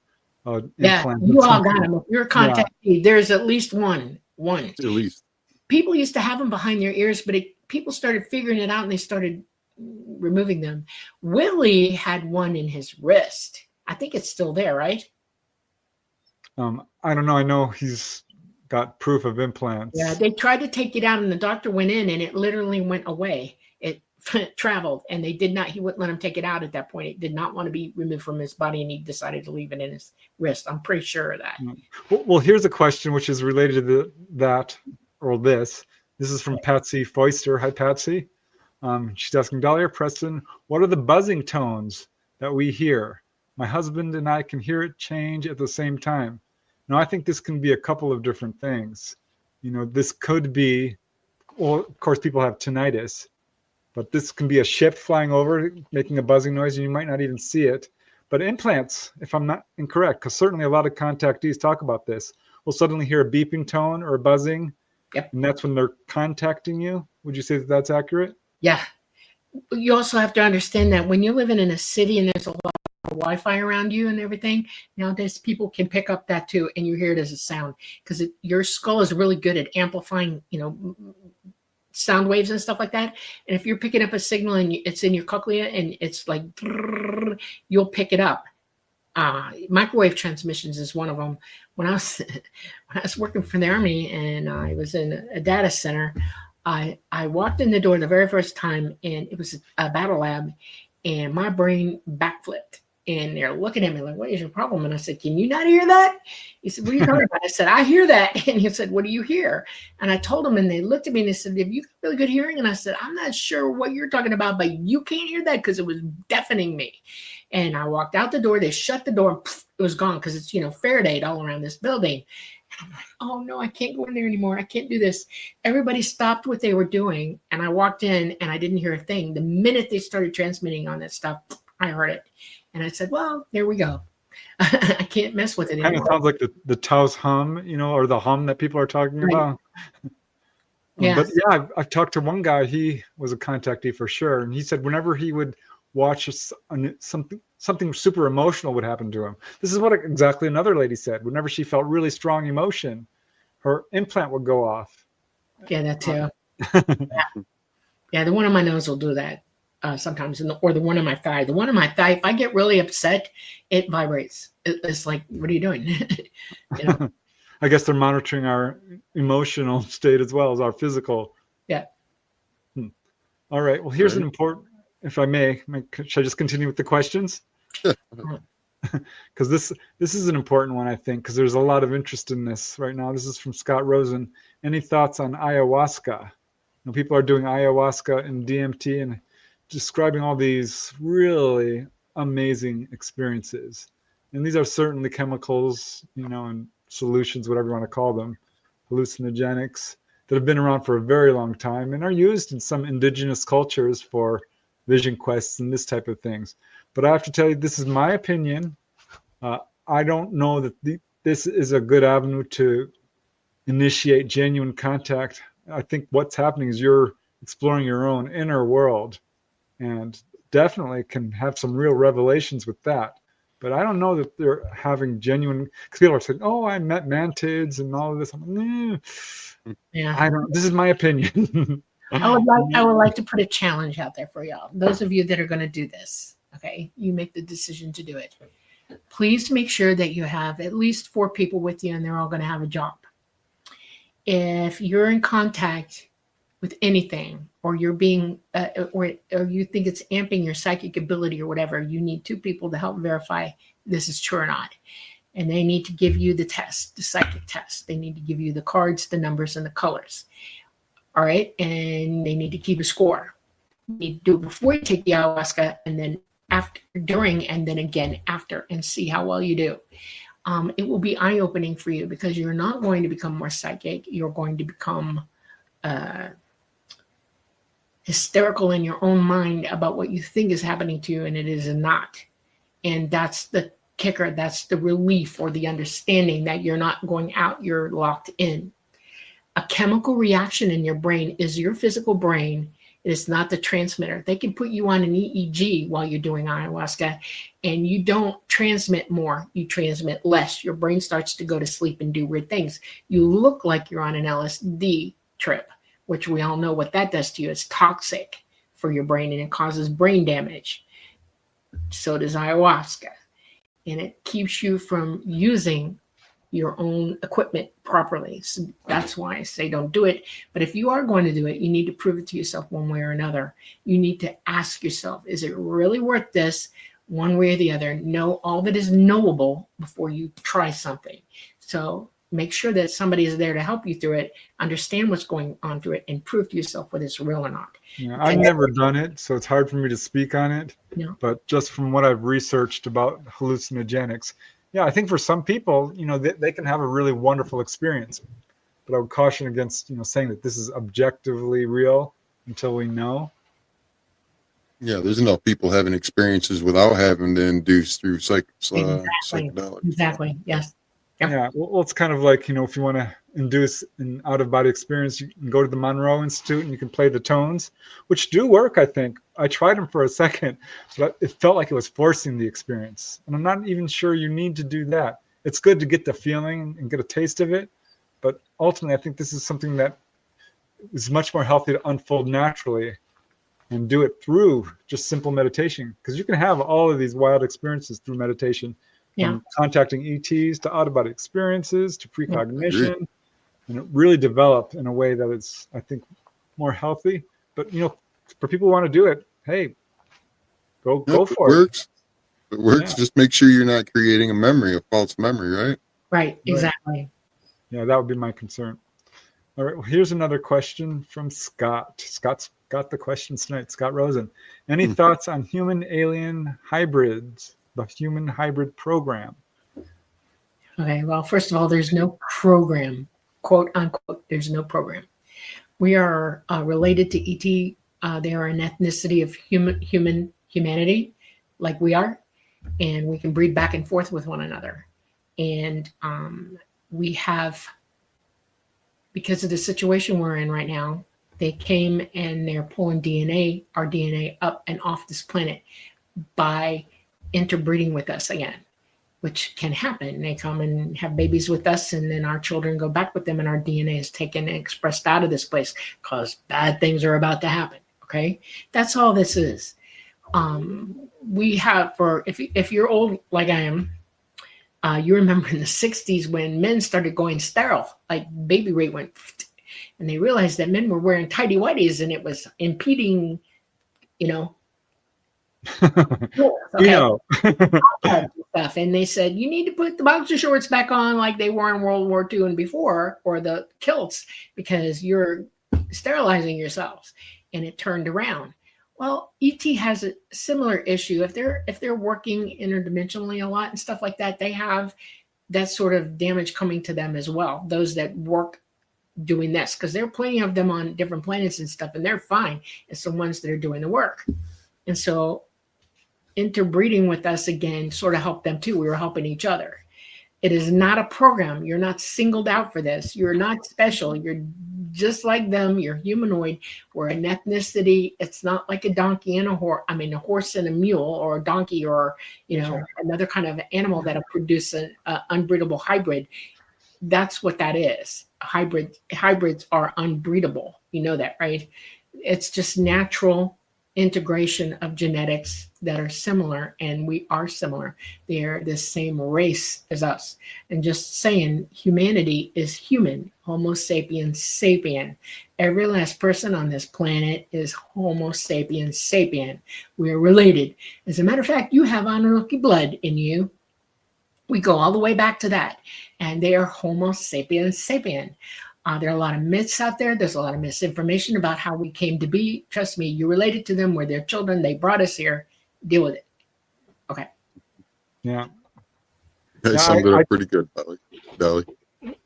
[SPEAKER 6] implant.
[SPEAKER 5] You all got them. If you're a contactee, there's at least one.
[SPEAKER 4] At least.
[SPEAKER 5] People used to have them behind their ears, but people started figuring it out and they started removing them. Willie had one in his wrist. I think it's still there, right?
[SPEAKER 6] I don't know. I know he's got proof of implants.
[SPEAKER 5] Yeah, they tried to take it out and the doctor went in and it literally went away. It traveled and he wouldn't let him take it out at that point. It did not want to be removed from his body and he decided to leave it in his wrist. I'm pretty sure of that.
[SPEAKER 6] Well, here's a question which is related to this. This is from Patsy Foister. Hi, Patsy. She's asking, Dolly or Preston, what are the buzzing tones that we hear? My husband and I can hear it change at the same time. Now, I think this can be a couple of different things. This could be, well, of course, people have tinnitus, but this can be a ship flying over, making a buzzing noise, and you might not even see it. But implants, if I'm not incorrect, because certainly a lot of contactees talk about this, will suddenly hear a beeping tone or a buzzing,
[SPEAKER 5] Yep.
[SPEAKER 6] And that's when they're contacting you. Would you say that that's accurate?
[SPEAKER 5] Yeah. You also have to understand that when you're living in a city and there's a lot of Wi-Fi around you and everything, nowadays people can pick up that too, and you hear it as a sound, because your skull is really good at amplifying, sound waves and stuff like that. And if you're picking up a signal and it's in your cochlea and it's like, you'll pick it up. Microwave transmissions is one of them. When I was working for the Army and I was in a data center, I walked in the door the very first time and it was a battle lab and my brain backflipped. And they're looking at me like, what is your problem? And I said, can you not hear that? He said, what are you talking about? I said, I hear that. And he said, what do you hear? And I told him, and they looked at me and they said, have you got really good hearing? And I said, I'm not sure what you're talking about, but you can't hear that because it was deafening me. And I walked out the door. They shut the door. And it was gone because it's, Faradayed all around this building. And I'm like, oh, no, I can't go in there anymore. I can't do this. Everybody stopped what they were doing. And I walked in and I didn't hear a thing. The minute they started transmitting on that stuff, I heard it. And I said, well, there we go. I can't mess with it anymore.
[SPEAKER 6] Kind of sounds like the Taos hum, or the hum that people are talking about.
[SPEAKER 5] Yeah.
[SPEAKER 6] But yeah, I've talked to one guy. He was a contactee for sure. And he said whenever he would watch something super emotional would happen to him. This is what exactly another lady said. Whenever she felt really strong emotion, her implant would go off.
[SPEAKER 5] Yeah, that too. Yeah, the one on my nose will do that. Sometimes, or the one on my thigh. The one on my thigh, if I get really upset, it vibrates. It's like, what are you doing?
[SPEAKER 6] I guess they're monitoring our emotional state as well as our physical.
[SPEAKER 5] Yeah.
[SPEAKER 6] All right. Well, here's an important, if I may, should I just continue with the questions? Because this is an important one, I think, because there's a lot of interest in this right now. This is from Scott Rosen. Any thoughts on ayahuasca? People are doing ayahuasca and DMT and describing all these really amazing experiences. And these are certainly chemicals, and solutions, whatever you want to call them, hallucinogenics. that have been around for a very long time and are used in some indigenous cultures for vision quests and this type of things. But I have to tell you, this is my opinion. I don't know that this is a good avenue to initiate genuine contact. I think what's happening is you're exploring your own inner world, and definitely can have some real revelations with that. But I don't know that they're having genuine, because people are saying, oh, I met mantids and all of this. I'm like,
[SPEAKER 5] Yeah.
[SPEAKER 6] I don't, this is my opinion.
[SPEAKER 5] I would like to put a challenge out there for y'all. Those of you that are going to do this, okay, you make the decision to do it. Please make sure that you have at least 4 people with you and they're all going to have a job. If you're in contact with anything, or you're being, or you think it's amping your psychic ability or whatever, you need 2 people to help verify this is true or not. And they need to give you the test, the psychic test. They need to give you the cards, the numbers, and the colors. All right. And they need to keep a score. You need to do it before you take the ayahuasca, and then after, during, and then again after, and see how well you do. It will be eye-opening for you, because you're not going to become more psychic. You're going to become hysterical in your own mind about what you think is happening to you, and it is not. And that's the kicker. That's the relief, or the understanding that you're not going out, you're locked in. A chemical reaction in your brain is your physical brain. It is not the transmitter. They can put you on an EEG while you're doing ayahuasca, and you don't transmit more, you transmit less. Your brain starts to go to sleep and do weird things. You look like you're on an LSD trip, which we all know what that does to you. It's toxic for your brain, and it causes brain damage. So does ayahuasca. And it keeps you from using your own equipment properly. So that's why I say don't do it. But if you are going to do it, you need to prove it to yourself one way or another. You need to ask yourself, is it really worth this, one way or the other? Know all that is knowable before you try something. So make sure that somebody is there to help you through it, understand what's going on through it, and prove to yourself whether it's real or not.
[SPEAKER 6] Yeah, I've never done it, so it's hard for me to speak on it.
[SPEAKER 5] Yeah.
[SPEAKER 6] But just from what I've researched about hallucinogenics, yeah, I think for some people, they can have a really wonderful experience. But I would caution against, saying that this is objectively real until we know.
[SPEAKER 4] Yeah, there's enough people having experiences without having to induce through psychedelics.
[SPEAKER 5] Exactly. Yes. Yep.
[SPEAKER 6] Yeah, well, it's kind of like, if you want to induce an out-of-body experience, you can go to the Monroe Institute and you can play the tones, which do work, I think. I tried them for a second, but it felt like it was forcing the experience. And I'm not even sure you need to do that. It's good to get the feeling and get a taste of it, but ultimately I think this is something that is much more healthy to unfold naturally and do it through just simple meditation, because you can have all of these wild experiences through meditation.
[SPEAKER 5] Yeah.
[SPEAKER 6] From contacting ETs to out-of-body experiences to precognition, and it really develop in a way that is, I think, more healthy. But for people who want to do it, hey, go for it.
[SPEAKER 4] It works.
[SPEAKER 6] Yeah.
[SPEAKER 4] Just make sure you're not creating a false memory, right?
[SPEAKER 5] Right. Exactly.
[SPEAKER 6] Yeah, that would be my concern. All right. Well, here's another question from Scott. Scott's got the questions tonight. Scott Rosen. Any thoughts on human-alien hybrids? The human hybrid program.
[SPEAKER 5] Okay, well, first of all, there's no program, quote unquote, there's no program. We are related to ET. They are an ethnicity of humanity, like we are, and we can breed back and forth with one another. And we have, because of the situation we're in right now, they came and they're pulling our DNA up and off this planet by interbreeding with us again, which can happen. They come and have babies with us, and then our children go back with them, and our DNA is taken and expressed out of this place because bad things are about to happen. Okay, that's all this is. We have, if you're old like I am, you remember in the 60s when men started going sterile, like baby rate went, and they realized that men were wearing tighty whities and it was impeding, stuff. And they said, you need to put the boxer shorts back on like they were in World War II and before, or the kilts, because you're sterilizing yourselves. And it turned around. Well, ET has a similar issue. If they're working interdimensionally a lot and stuff like that, they have that sort of damage coming to them as well. Those that work doing this, because there are plenty of them on different planets and stuff, and they're fine. It's the ones that are doing the work. And so interbreeding with us again sort of helped them too. We were helping each other. It is not a program. You're not singled out for this. You're not special. You're just like them. You're humanoid. We're an ethnicity. It's not like a donkey and a horse. I mean, a horse and a mule, or a donkey, or, you know, another kind of animal that'll produce an unbreedable hybrid. That's what that is. Hybrids are unbreedable. You know that, right? It's just natural integration of genetics that are similar, and we are similar. They're the same race as us. And just saying, humanity is human. Homo sapiens sapien. Every last person on this planet is Homo sapiens sapien. We're related. As a matter of fact, you have Anunnaki blood in you. We go all the way back to that. And they are Homo sapiens sapien. There are a lot of myths out there. There's a lot of misinformation about how we came to be. Trust me, you're related to them. We're their children. They brought us here. Deal with it. Okay.
[SPEAKER 6] Yeah.
[SPEAKER 4] I summed it up pretty good, Dolly.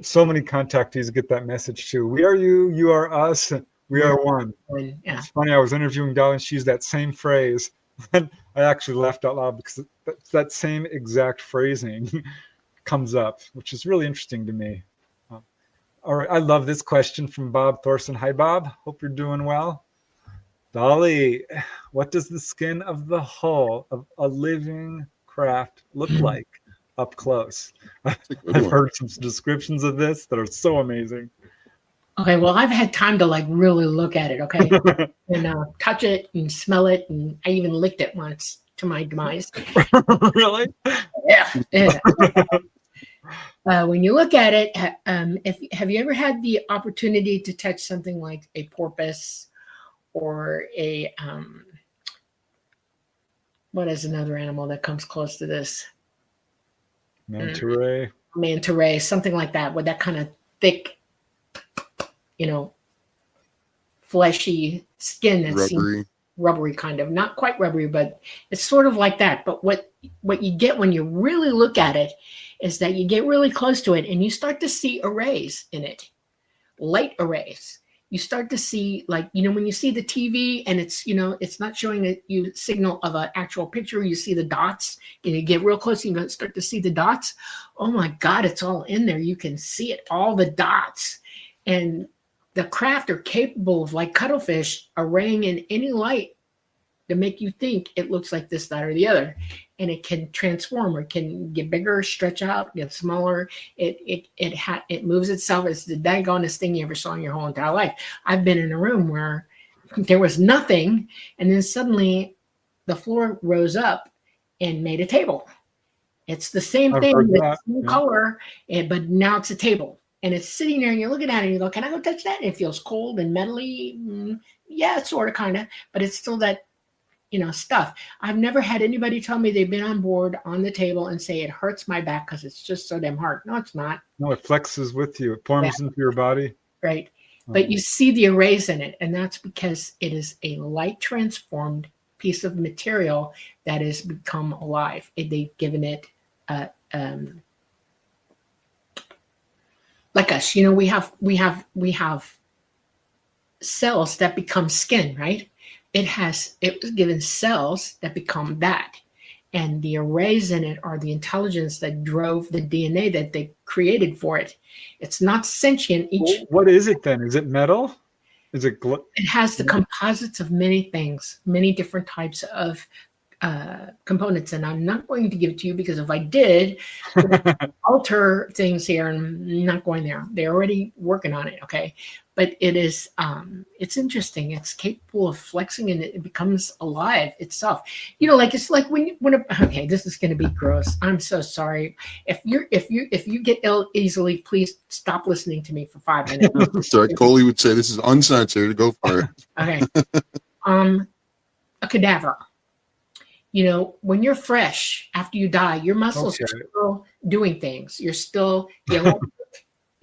[SPEAKER 6] So many contactees get that message too. We are you, you are us, we are one.
[SPEAKER 5] Yeah.
[SPEAKER 6] It's funny, I was interviewing Dolly and she used that same phrase. And I actually laughed out loud because that same exact phrasing comes up, which is really interesting to me. All right, I love this question from Bob Thorson. Hi, Bob. Hope you're doing well. Dolly, what does the skin of the hull of a living craft look like up close? I've heard some descriptions of this that are so amazing.
[SPEAKER 5] Okay, well, I've had time to like really look at it, okay? And touch it and smell it, and I even licked it once to my demise.
[SPEAKER 6] Really?
[SPEAKER 5] Yeah. When you look at it, have you ever had the opportunity to touch something like a porpoise or a what is another animal that comes close to this?
[SPEAKER 6] Manta ray.
[SPEAKER 5] Manta ray, something like that, with that kind of thick, you know, fleshy skin that's rubbery, kind of, not quite rubbery, but it's sort of like that. But what you get when you really look at it is that you get really close to it and you start to see arrays in it, light arrays. You start to see, like, you know, when you see the TV and it's, you know, it's not showing you signal of an actual picture, you see the dots, and you get real close and you start to see the dots. Oh my God, it's all in there. You can see it, all the dots. And the craft are capable of, like cuttlefish, arraying in any light to make you think it looks like this, that, or the other. And it can transform, or can get bigger, stretch out, get smaller. It moves itself. It's the daggonest thing you ever saw in your whole entire life. I've been in a room where there was nothing, and then suddenly the floor rose up and made a table. It's the same thing, the same color, but now it's a table. And it's sitting there, and you're looking at it, and you go, can I go touch that? And it feels cold and metally. Yeah, sort of, kind of, but it's still that, you know, stuff. I've never had anybody tell me they've been on board on the table and say it hurts my back because it's just so damn hard. No, it's not.
[SPEAKER 6] No, it flexes with you. It forms into your body.
[SPEAKER 5] Right. But you see the arrays in it, and that's because it is a light transformed piece of material that has become alive. They've given it like us, you know, we have cells that become skin, right? It was given cells that become that. And the arrays in it are the intelligence that drove the DNA that they created for it. It's not sentient.
[SPEAKER 6] What is it then? Is it metal? Is it?
[SPEAKER 5] It has the composites of many things, many different types of components. And I'm not going to give it to you, because if I did, alter things here, and I'm not going there. They're already working on it. Okay. But it is, it's interesting. It's capable of flexing, and it becomes alive itself. You know, like, it's like okay, this is going to be gross. I'm so sorry. If you get ill easily, please stop listening to me for 5 minutes.
[SPEAKER 4] Sorry, Coley would say this is uncensored. Go for it.
[SPEAKER 5] Okay. A cadaver. You know, when you're fresh after you die, your muscles are still doing things. You're still, the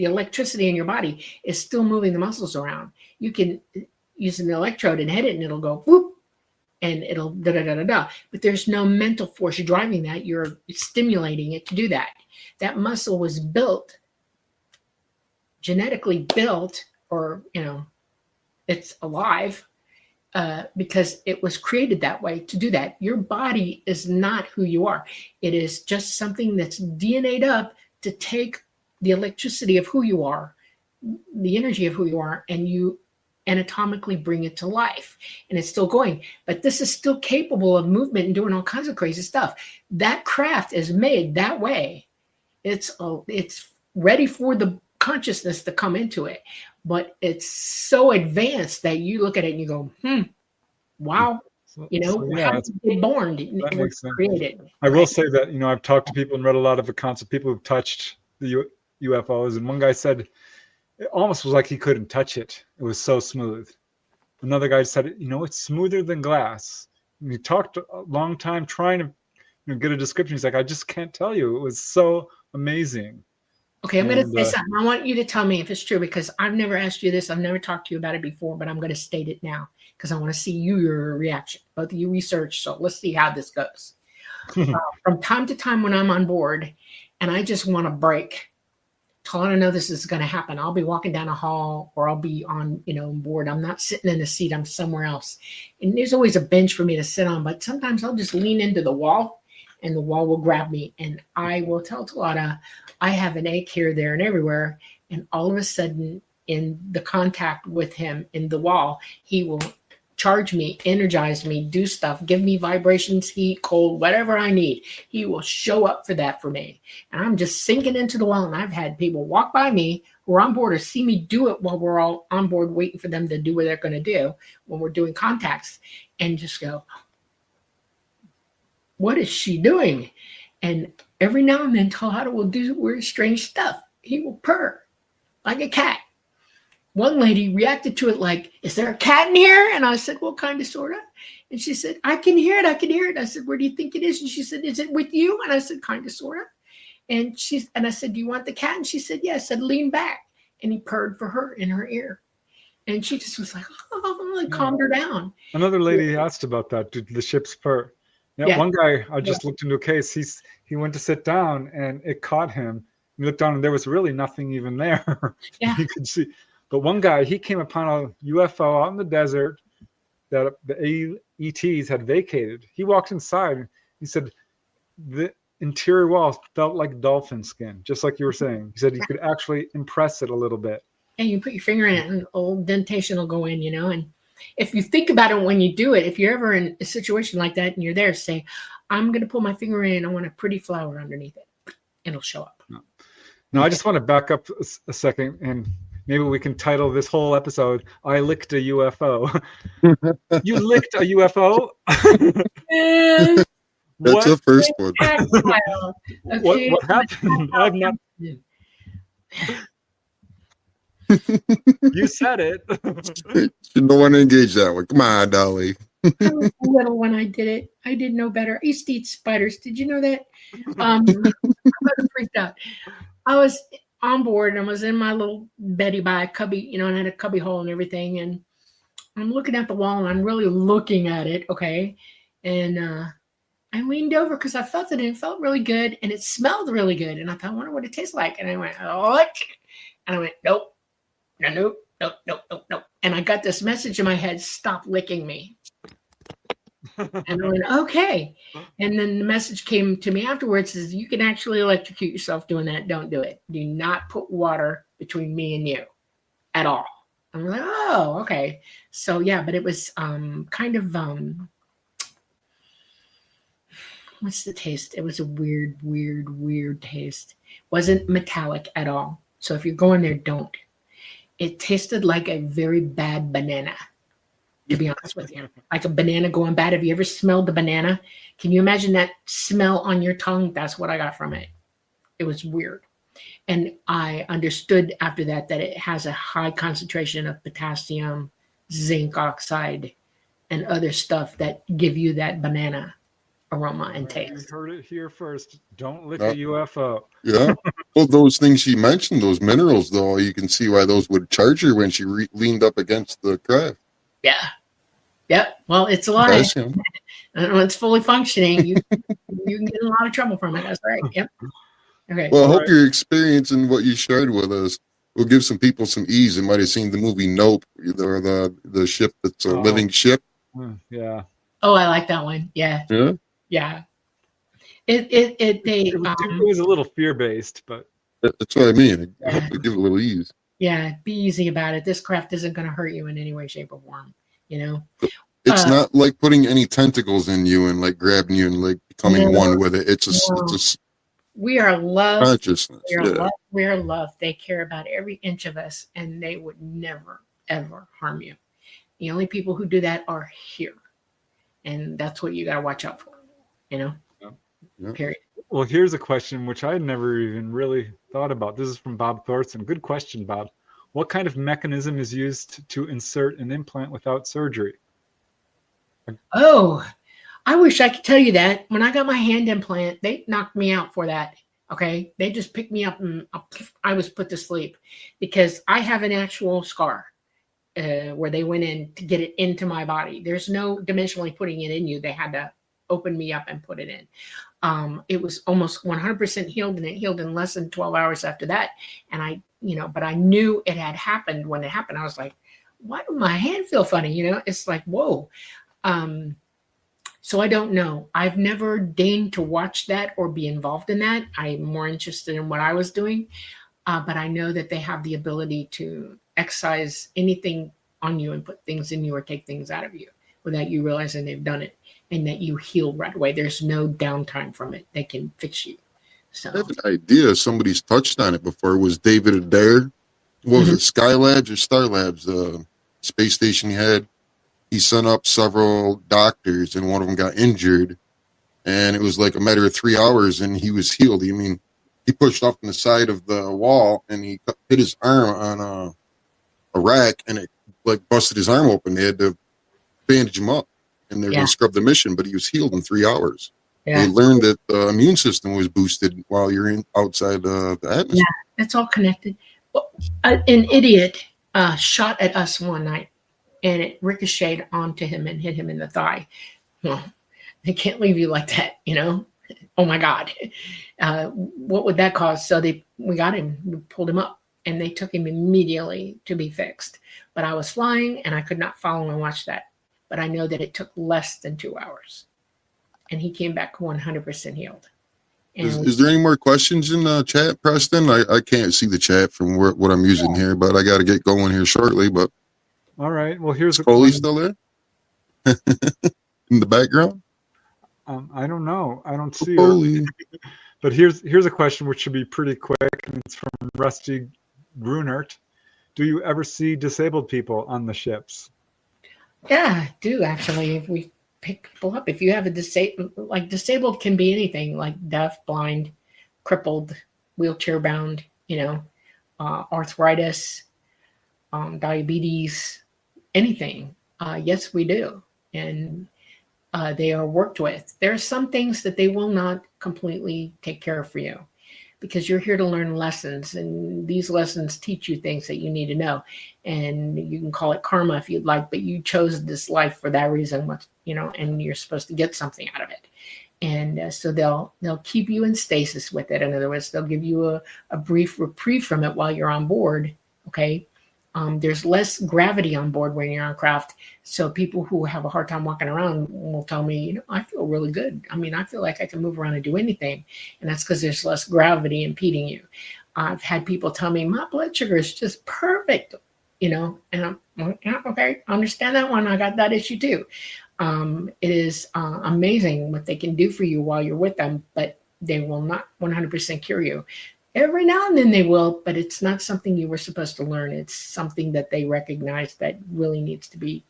[SPEAKER 5] electricity in your body is still moving the muscles around. You can use an electrode and hit it, and it'll go whoop, and it'll da da da da da. But there's no mental force driving that. You're stimulating it to do that. That muscle was built genetically built, or it's alive, because it was created that way to do that. Your body is not who you are. It is just something that's DNA'd up to take the electricity of who you are, the energy of who you are, and you anatomically bring it to life. And it's still going. But this is still capable of movement and doing all kinds of crazy stuff. That craft is made that way. It's ready for the consciousness to come into it. But it's so advanced that you look at it and you go, wow. How did it get born? It was created.
[SPEAKER 6] I will say that, I've talked to people and read a lot of accounts of people who've touched the UFOs. And one guy said it almost was like he couldn't touch it. It was so smooth. Another guy said, it's smoother than glass. And he talked a long time trying to get a description. He's like, I just can't tell you. It was so amazing.
[SPEAKER 5] Okay, I'm going to say something. I want you to tell me if it's true, because I've never asked you this. I've never talked to you about it before, but I'm going to state it now because I want to see your reaction. Both of you research, so let's see how this goes. From time to time when I'm on board and I just want to break, till I know this is going to happen, I'll be walking down a hall or I'll be on, board. I'm not sitting in the seat. I'm somewhere else. And there's always a bench for me to sit on, but sometimes I'll just lean into the wall and the wall will grab me. And I will tell Talata, I have an ache here, there, and everywhere. And all of a sudden, in the contact with him in the wall, he will charge me, energize me, do stuff, give me vibrations, heat, cold, whatever I need. He will show up for that for me. And I'm just sinking into the wall. And I've had people walk by me who are on board or see me do it while we're all on board waiting for them to do what they're going to do when we're doing contacts, and just go, what is she doing? And every now and then, Talata will do weird, strange stuff. He will purr like a cat. One lady reacted to it like, is there a cat in here? And I said, well, kind of, sort of. And she said, I can hear it. I can hear it. I said, where do you think it is? And she said, is it with you? And I said, kind of, sort of. And I said, do you want the cat? And she said, yes. I said, lean back. And he purred for her in her ear. And she just was like, oh, and calmed her down.
[SPEAKER 6] Another lady asked about that. Did the ship's purr? Yeah, one guy, I just looked into a case. He went to sit down and it caught him. He looked down and there was really nothing even there.
[SPEAKER 5] Yeah.
[SPEAKER 6] You could see. But one guy, he came upon a UFO out in the desert that the ETs had vacated. He walked inside. He said the interior walls felt like dolphin skin, just like you were saying. He said you could actually impress it a little bit.
[SPEAKER 5] And you put your finger in it and old dentation will go in, and if you think about it when you do it, if you're ever in a situation like that and you're there, say, I'm going to pull my finger in and I want a pretty flower underneath it. And it'll show up.
[SPEAKER 6] Now, I just want to back up a second, and maybe we can title this whole episode, I Licked a UFO. You licked a UFO?
[SPEAKER 4] That's the first one.
[SPEAKER 5] Okay.
[SPEAKER 6] What happened? I've not... You said it.
[SPEAKER 4] You don't want to engage that one. Come on, Dolly.
[SPEAKER 5] I was little when I did it. I did know better. I used to eat spiders. Did you know that? I was freaked out. I was on board and I was in my little beddy by a cubby, and I had a cubby hole and everything. And I'm looking at the wall and I'm really looking at it. Okay. And I leaned over because I felt it and it felt really good and it smelled really good. And I thought, I wonder what it tastes like. And I went, lick. And I went, nope. No. And I got this message in my head, stop licking me. And I went, okay. And then the message came to me afterwards, is you can actually electrocute yourself doing that. Don't do it. Do not put water between me and you at all. I'm like, oh, okay. So yeah, but it was kind of, what's the taste? It was a weird taste. Wasn't metallic at all. So if you're going there, don't. It tasted like a very bad banana, to be honest with you. Like a banana going bad. Have you ever smelled the banana? Can you imagine that smell on your tongue? That's what I got from it. It was weird. And I understood after that it has a high concentration of potassium, zinc oxide, and other stuff that give you that banana aroma and taste.
[SPEAKER 6] You heard it here first. Don't lick a UFO.
[SPEAKER 4] Yeah. Well, those things she mentioned, those minerals, though, you can see why those would charge her when she leaned up against the craft.
[SPEAKER 5] Yeah. Yep. Well, it's alive. It's fully functioning. You can get in a lot of trouble from it. That's right. Yep. Okay.
[SPEAKER 4] Well, I hope your experience and what you shared with us will give some people some ease. They might have seen the movie Nope, or the ship that's a living ship.
[SPEAKER 6] Yeah.
[SPEAKER 5] Oh, I like that one. Yeah.
[SPEAKER 4] Yeah.
[SPEAKER 5] Yeah.
[SPEAKER 6] It was a little fear-based, but
[SPEAKER 4] That's what I mean.
[SPEAKER 5] Yeah.
[SPEAKER 4] To give it a little ease.
[SPEAKER 5] Yeah, be easy about it. This craft isn't going to hurt you in any way, shape, or form. You know,
[SPEAKER 4] It's not like putting any tentacles in you and like grabbing you and like becoming one with it. It's a
[SPEAKER 5] we are loved.
[SPEAKER 4] consciousness.
[SPEAKER 5] We are loved. We are loved. They care about every inch of us, and they would never, ever harm you. The only people who do that are here, and that's what you got to watch out for. You know,
[SPEAKER 4] Yeah.
[SPEAKER 5] period.
[SPEAKER 6] well, here's a question which I never even really thought about. This is from Bob Thorson. Good question, Bob. What kind of mechanism is used to insert an implant without surgery?
[SPEAKER 5] Oh, I wish I could tell you that. When I got my hand implant, they knocked me out for that. Okay. They just picked me up and I was put to sleep because I have an actual scar where they went in to get it into my body. There's no dimensionally putting it in you. They had to open me up and put it in. It was almost 100% healed, and it healed in less than 12 hours after that. And but I knew it had happened when it happened. I was like, why did my hand feel funny? You know, it's like, whoa. So I don't know. I've never deigned to watch that or be involved in that. I'm more interested in what I was doing. But I know that they have the ability to excise anything on you and put things in you or take things out of you without you realizing they've done it, and that you heal right away. There's no downtime from it. They can fix you. So
[SPEAKER 4] I have an idea. Somebody's touched on it before. Was David Adair? What was it, Skylabs or Starlabs? The space station he had. He sent up several doctors, and one of them got injured. And it was like a matter of 3 hours, and he was healed. I mean, he pushed up on the side of the wall, and he hit his arm on a rack, and it like busted his arm open. They had to bandage him up, and they're going to scrub the mission, but he was healed in 3 hours.
[SPEAKER 5] yeah.
[SPEAKER 4] They learned that the immune system was boosted while you're outside the atmosphere.
[SPEAKER 5] Yeah, it's all connected. Well, an idiot shot at us one night, and it ricocheted onto him and hit him in the thigh. Well, they can't leave you like that, you know? Oh my God. What would that cause? So we got him, we pulled him up, and they took him immediately to be fixed. But I was flying, and I could not follow and watch that. But I know that it took less than 2 hours, and he came back 100% healed. And
[SPEAKER 4] Is there any more questions in the chat, Preston? I can't see the chat from what I'm using here, but I got to get going here shortly. But
[SPEAKER 6] All right. Well, here's
[SPEAKER 4] is Coley still there in the background?
[SPEAKER 6] I don't know. I don't see her.
[SPEAKER 4] Coley.
[SPEAKER 6] But here's a question which should be pretty quick, and it's from Rusty Grunert. Do you ever see disabled people on the ships?
[SPEAKER 5] yeah, I do actually. If we pick people up, if you have a disabled can be anything, like deaf, blind, crippled, wheelchair bound, arthritis, diabetes, anything. Yes, we do. And they are worked with. There are some things that they will not completely take care of for you, because you're here to learn lessons, and these lessons teach you things that you need to know. And you can call it karma if you'd like, but you chose this life for that reason, and you're supposed to get something out of it. And so they'll keep you in stasis with it. In other words, they'll give you a brief reprieve from it while you're on board. Okay. There's less gravity on board when you're on craft. So people who have a hard time walking around will tell me, I feel really good. I mean, I feel like I can move around and do anything. And that's because there's less gravity impeding you. I've had people tell me my blood sugar is just perfect, and I'm like, yeah, okay, I understand that one. I got that issue too. It is amazing what they can do for you while you're with them, but they will not 100% cure you. Every now and then they will, but it's not something you were supposed to learn. It's something that they recognize that really needs to be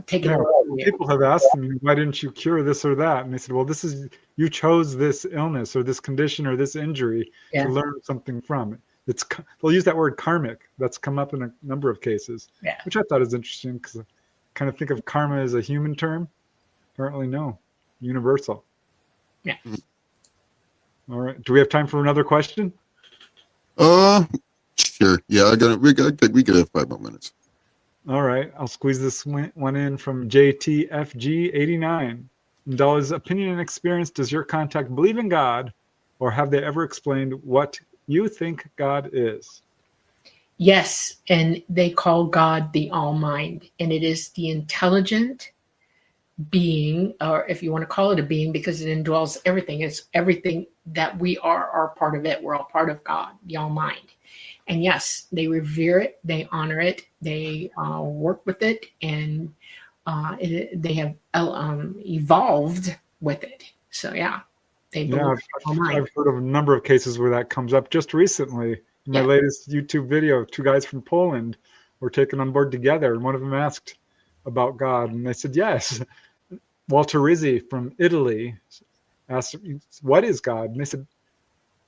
[SPEAKER 5] taken away.
[SPEAKER 6] People have asked me, why didn't you cure this or that? And they said, well, you chose this illness or this condition or this injury to learn something from it. They'll use that word karmic. That's come up in a number of cases, which I thought is interesting, because I kind of think of karma as a human term. Apparently, no, universal.
[SPEAKER 5] Yeah.
[SPEAKER 6] All right. Do we have time for another question?
[SPEAKER 4] Sure. Yeah, we could have 5 more minutes.
[SPEAKER 6] All right. I'll squeeze this one in from JTFG89. In Dolly's opinion and experience, does your contact believe in God, or have they ever explained what you think God is?
[SPEAKER 5] Yes, and they call God the All Mind, and it is the intelligent being, or if you want to call it a being, because it indwells everything. It's everything that we are part of it. We're all part of God, the All Mind. And yes, they revere it, they honor it, they work with it, and they have evolved with it. So yeah, they believe All Mind.
[SPEAKER 6] I've heard of a number of cases where that comes up. Just recently, in my latest YouTube video, 2 guys from Poland were taken on board together, and one of them asked about God, and they said yes. Walter Rizzi from Italy asked, "What is God?" And they said,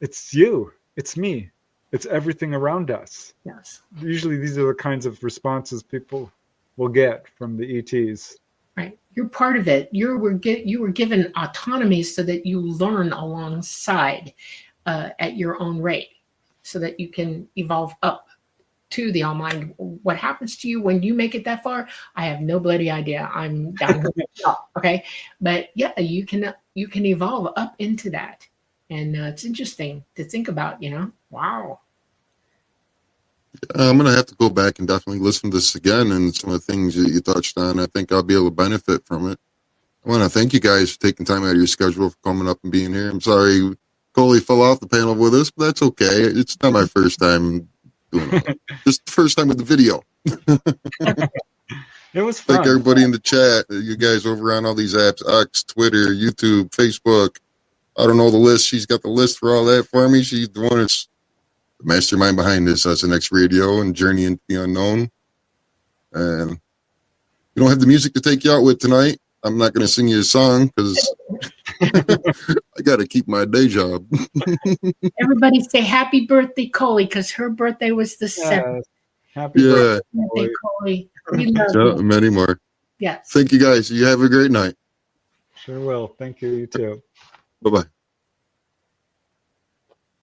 [SPEAKER 6] "It's you, it's me, it's everything around us."
[SPEAKER 5] Yes.
[SPEAKER 6] Usually these are the kinds of responses people will get from the ETs.
[SPEAKER 5] Right. You're part of it. You were given autonomy so that you learn alongside at your own rate, so that you can evolve up to the All Mind. What happens to you when you make it that far, I have no bloody idea. I'm down here. Okay. But yeah, you can evolve up into that. And it's interesting to think about, Wow.
[SPEAKER 4] I'm going to have to go back and definitely listen to this again, and some of the things that you touched on, I think I'll be able to benefit from it. I want to thank you guys for taking time out of your schedule for coming up and being here. I'm sorry Coley fell off the panel with us, but that's okay. It's not my first time doing it. Just the first time with the video.
[SPEAKER 6] It was fun.
[SPEAKER 4] Thank everybody in the chat. You guys over on all these apps, X, Twitter, YouTube, Facebook. I don't know the list. She's got the list for all that for me. She's the one that's the mastermind behind this SNX radio and Journey into the Unknown. And you don't have the music to take you out with tonight. I'm not going to sing you a song because I got to keep my day job.
[SPEAKER 5] Everybody say happy birthday, Coley, because her birthday was the 7th.
[SPEAKER 6] Happy
[SPEAKER 5] birthday, Coley. We love you.
[SPEAKER 4] Many more.
[SPEAKER 5] Yes.
[SPEAKER 4] Thank you guys. You have a great night.
[SPEAKER 6] Sure will. Thank you. You too.
[SPEAKER 4] Bye-bye.